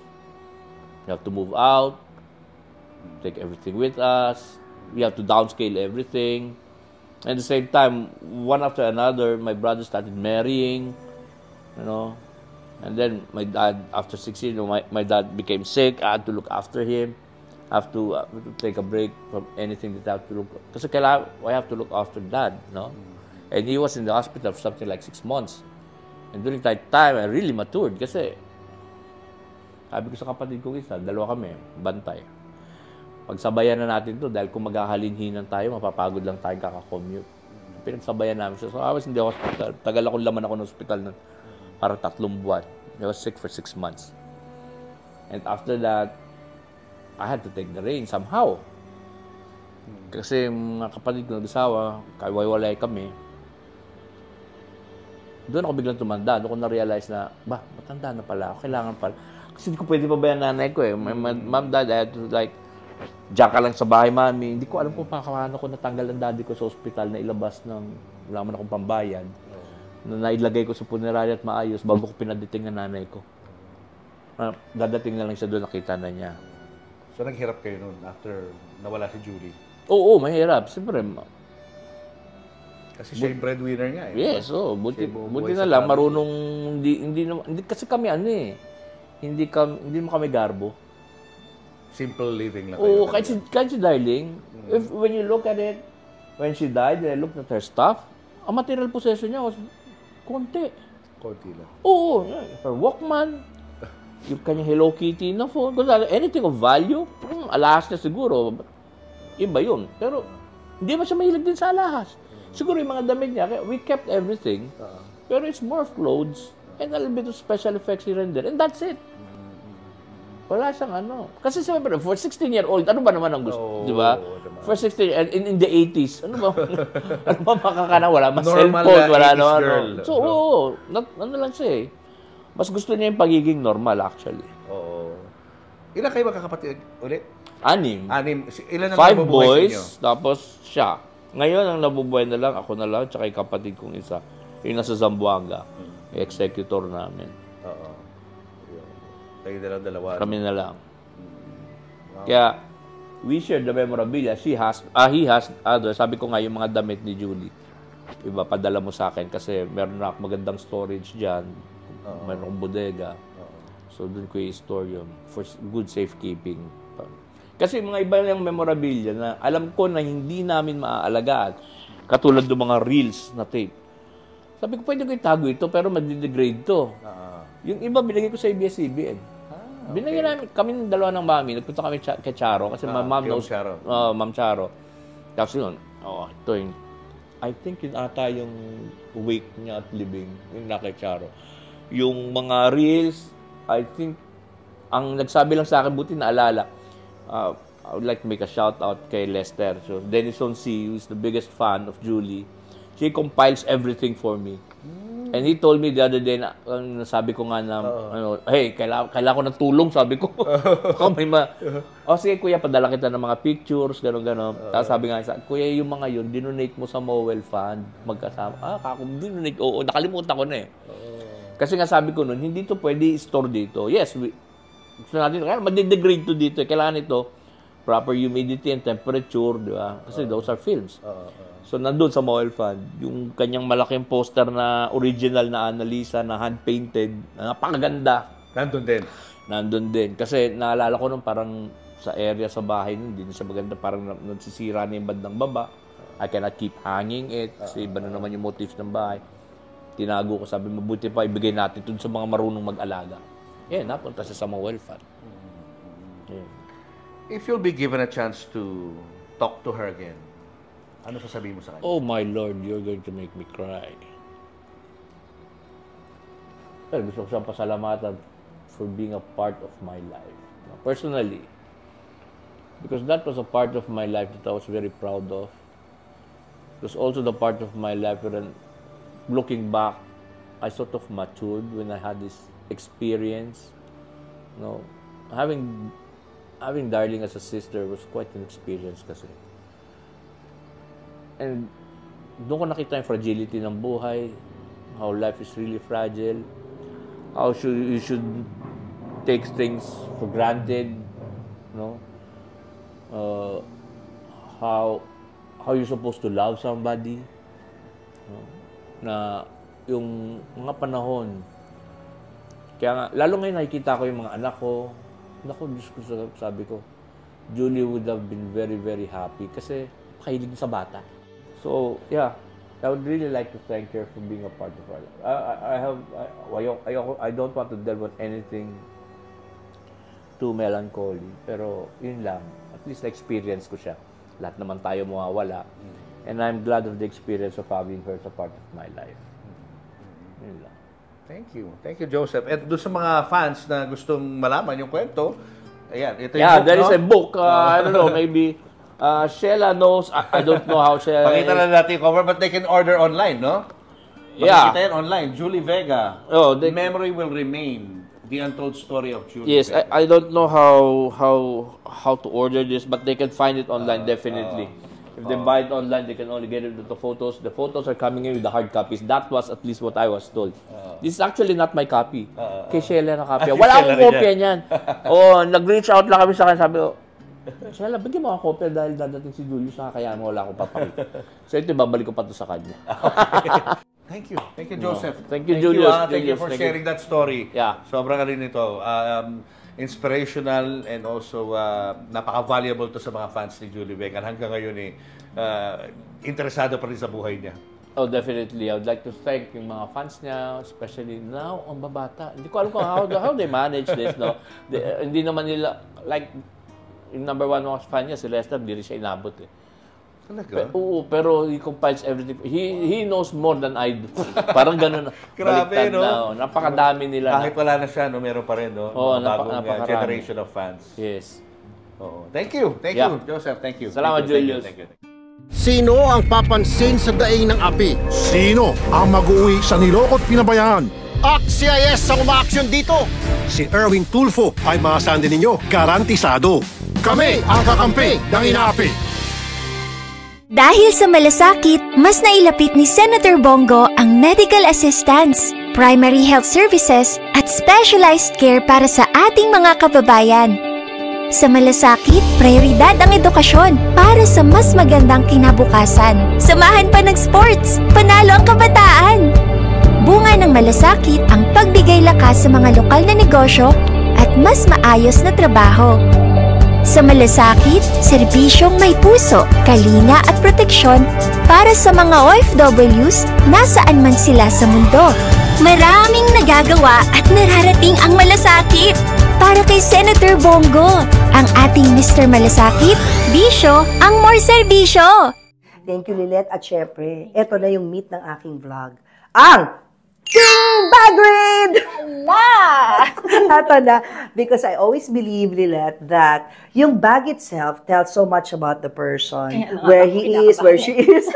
We have to move out. Take everything with us. We have to downscale everything. At the same time, one after another, my brother started marrying, And then my dad, after 6 years, my dad became sick. I had to look after him. I have to take a break from anything that I have to look. Kasi I have to look after dad, no? And he was in the hospital for something like 6 months. And during that time, I really matured kasi sabi ko sa kapatid ko isa, dalawa kami, bantay. Pagsabayan na natin to dahil kung maghahalinhinan tayo, mapapagod lang tayo kaka-commute. Pinagsabayan namin siya. So I was in the hospital. Tagal akong laman ako ng hospital nun. Parang 3 buwan. I was sick for 6 months. And after that, I had to take the reins somehow. Kasi mga kapatid ko nag-asawa, kaiwalay kami. Doon ako biglang tumanda. Doon ko na-realize na, matanda na pala ako. Kailangan pala. Kasi hindi ko pwede pabayaan nanay ko eh. Mom, dad, I had to diyan ka lang sa bahay, mami. Hindi ko alam kung paano ko natanggal ang daddy ko sa ospital na ilabas ng wala man akong pambayad. Na nailagay ko sa punerarya at maayos bago ko pinadating ng nanay ko. Dadating na lang siya doon, nakita na niya. So, naghirap kayo nun after nawala si Julie. Oo, mahirap. Siyempre, Kasi siya yung breadwinner nga eh. yes, buti Siya yung buti buhay na sa lang family. marunong hindi kasi kami hindi mo kami garbo. Simple living lang Oo, kayo. kahit si Darling, when you look at it, when she died, and I looked at her stuff, ang material possession niya was konti. Konti lang. Oo, her Walkman, yung kanyang Hello Kitty na phone, anything of value, alahas niya siguro, iba yun. Pero hindi ba siya mahilig din sa alahas? Siguro yung mga damit niya, we kept everything, pero it's more clothes and a little bit of special effects here and there, and that's it. Wala siyang ano. Kasi siyempre, for 16-year-old, ano ba naman ang gusto, di ba? diba? For 16, and in the 80s, ano ba makakana? Wala mas Normal cellphone, na wala 80s no, girl. So, ano lang siya eh. Mas gusto niya yung pagiging normal actually. Oo. Ilan kayo magkakapatid ulit? 6. Ilan ang 5 nabubuhay sa boys, inyo? tapos siya. Ngayon, ang nabubuhay na lang, ako na lang, tsaka yung kapatid kong isa. Yung nasa Zamboanga, yung executor namin. Oo. Kayo dalawa. Kami na lang. Kaya, we share the memorabilia. He has other. Sabi ko nga, yung mga damit ni Julie, iba, padala mo sa akin kasi meron na akong magandang storage dyan. Meron akong bodega. So, doon ko i-store yun for good safekeeping. Kasi mga iba yung memorabilia na alam ko na hindi namin maaalagaan. Katulad ng mga reels na tape. Sabi ko, pwede ko itago ito pero mag-degrade to. Yung iba, binigay ko sa ABS-CBN. Binigay namin, kami ng dalawa ng mami, nagpunta kami kay Charo kasi ma'am knows, Charo. Ma'am Charo. Tapos yun, ito yung, I think yun ata yung wake niya at living, yung na kay Charo. Yung mga reels, I think, ang nagsabi lang sa akin, buti naalala, I would like to make a shout out kay Lester. So, Denison C, who's the biggest fan of Julie, she compiles everything for me. And he told me the other day na sabi ko nga na hey, kailangan ko ng tulong, sabi ko. Sige kuya, padala kita ng mga pictures, gano'n. Tapos sabi nga sa kuya, yung mga yun, dinonate mo sa Mowell Fund, magkasama. Dinonate, nakalimutan ko na eh. Kasi nga sabi ko nun, hindi to pwede i-store dito. Yes, gusto natin, kaya madidegrade to dito. Kailangan ito, proper humidity and temperature, di ba? Kasi those are films. So, nandun sa Mowell Fund, yung kanyang malaking poster na original na Annalisa na hand-painted, na napakaganda. Nandun din. Kasi naalala ko nung parang sa area sa bahay nun, hindi na siya maganda. Parang nagsisira na yung bandang baba. I cannot keep hanging it. Kasi iba na naman yung motifs ng bahay. Tinago ko, sabi, mabuti pa, ibigay natin dun sa mga marunong mag-alaga. Napunta siya sa Mowell Fund. If you'll be given a chance to talk to her again, ano sasabihin mo sa kanya? Oh my Lord, you're going to make me cry. Well, gusto ko siyang pasalamatan for being a part of my life. Personally. Because that was a part of my life that I was very proud of. It was also the part of my life where, looking back, I sort of matured when I had this experience. Having Darling as a sister was quite an experience kasi. And doon ko nakita yung fragility ng buhay, how life is really fragile, how you should take things for granted, how you're supposed to love somebody, na yung mga panahon. Kaya nga, lalo ngayon nakikita ko yung mga anak ko, Diyos ko, sabi ko, Julie would have been very, very happy kasi kahilig sa bata. So, yeah, I would really like to thank her for being a part of our life. I don't want to delve on anything too melancholy, pero yun lang. At least na-experience ko siya. Lahat naman tayo mawawala. And I'm glad of the experience of having her as a part of my life. Yun lang. Thank you. Thank you, Joseph. At doon sa mga fans na gustong malaman yung kwento, ayan, ito yung book, there is a book. I don't know, maybe Sheila knows. I don't know how Sheila... Pakita na natin yung cover, but they can order online, no? Yeah. Makikita yan online. Julie Vega. Memory Will Remain. The Untold Story of Julie Yes, Vega. I don't know how to order this, but they can find it online definitely. If they buy it online, they can only get it with the photos. The photos are coming in with the hard copies. That was at least what I was told. This is actually not my copy. Kay Sheila na copy. Wala akong kopya niyan. Nag-reach out lang kami sa akin. Sabi ko, Sala, bigyan mo ako kopya dahil dadating si Julius, kaya mo wala akong papakita. So ito, babalik ko pa to sa kanya. Thank you. Thank you, Joseph. Thank you, Julius. Thank you for Thank sharing that story. Yeah. Sobrang rin ito. Inspirational and also napaka-valuable to sa mga fans ni Julie Vega. Hanggang ngayon interesado pa rin sa buhay niya. Oh, definitely. I would like to thank yung mga fans niya, especially now, ang babata. Hindi ko alam kung how they manage this, no? Hindi naman nila, like, yung number one fan niya, si Lester, hindi rin siya inabot, eh. Talaga? Oo, pero he compiles everything. He knows more than I do. Parang ganun. Grabe, baliktad no? Na, Napakadami nila. Kahit wala na siya, no, meron pa rin, no? Oo, Mga bagong napakarami. generation of fans. Yes. Oo. Thank you. Thank Yeah. you, Joseph. Thank you. Salamat, Thank you, Julius. Thank you. Sino ang papansin sa daing ng api? Sino ang mag-uwi sa nilokot pinabayaan? AXIS ang umaaksyon dito. Si Erwin Tulfo ay maasahan din ninyo, garantisado. Kami ang kakampi ng inaapi. Dahil sa malasakit, mas nailapit ni Senator Bongo ang medical assistance, primary health services at specialized care para sa ating mga kababayan. Sa malasakit, prioridad ang edukasyon para sa mas magandang kinabukasan. Samahan pa ng sports, panalo ang kabataan! Bunga ng malasakit ang pagbigay lakas sa mga lokal na negosyo at mas maayos na trabaho. Sa malasakit, serbisyong may puso, kalinga at proteksyon para sa mga OFWs nasaan man sila sa mundo. Maraming nagagawa at nararating ang malasakit. Para kay Senator Bongo, ang ating Mr. Malasakit, bisyo ang more serbisyo. Thank you, Lilet. At syempre, eto na yung meet ng aking vlog. Ang King Bagrid! Eto na. Because I always believe, Lilet, that yung bag itself tells so much about the person. Where he is, where she is.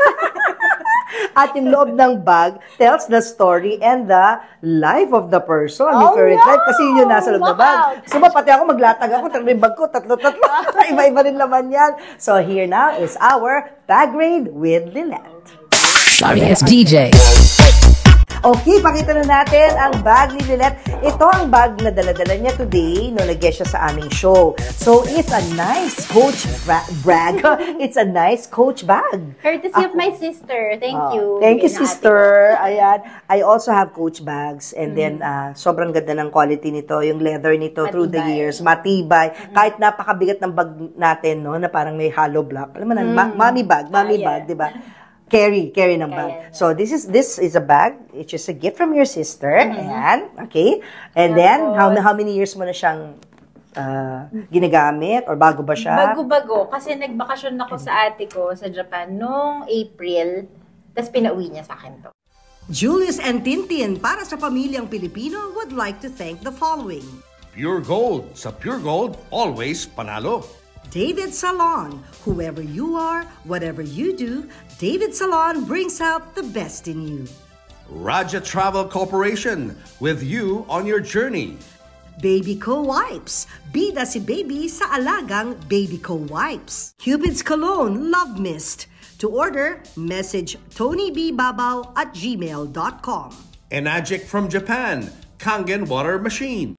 At yung loob ng bag tells the story and the life of the person. Yung current life. Kasi yun yung nasa loob ng bag. So pati ako maglatag ako, yung bag ko, tatlo. Iba-iba rin naman yan. So here now is our Bag Raid with Lilet. Sorry, it's DJ. Okay, pakita na natin ang bag ni Lilet. Ito ang bag na dala-dala niya today nung nag-guest siya sa aming show. So, it's a nice Coach brag. It's a nice Coach bag. Courtesy of my sister. Thank you. Thank you, sister. Ayan. I also have Coach bags. And then, sobrang ganda ng quality nito. Yung leather nito through the years. Matibay. Kahit napakabigat ng bag natin, no, na parang may hollow block. Alam mo na, mommy bag, di ba? Carry ng bag. So this is a bag. It's just a gift from your sister. Ayan. Okay. And then how many years mo na siyang ginagamit or bago ba siya? Bago-bago kasi nagbakasyon ako sa ate ko sa Japan noong April. Tapos pinauwi niya sa akin to. Julius and Tintin para sa pamilyang Pilipino would like to thank the following. Pure Gold. Sa Pure Gold, always panalo. David Salon. Whoever you are, whatever you do, David Salon brings out the best in you. Raja Travel Corporation. With you on your journey. Baby Co Wipes. Bida si baby sa alagang Baby Co Wipes. Cupid's Cologne Love Mist. To order, message TonyBBabaw@gmail.com. Enagic from Japan. Kangen Water Machine.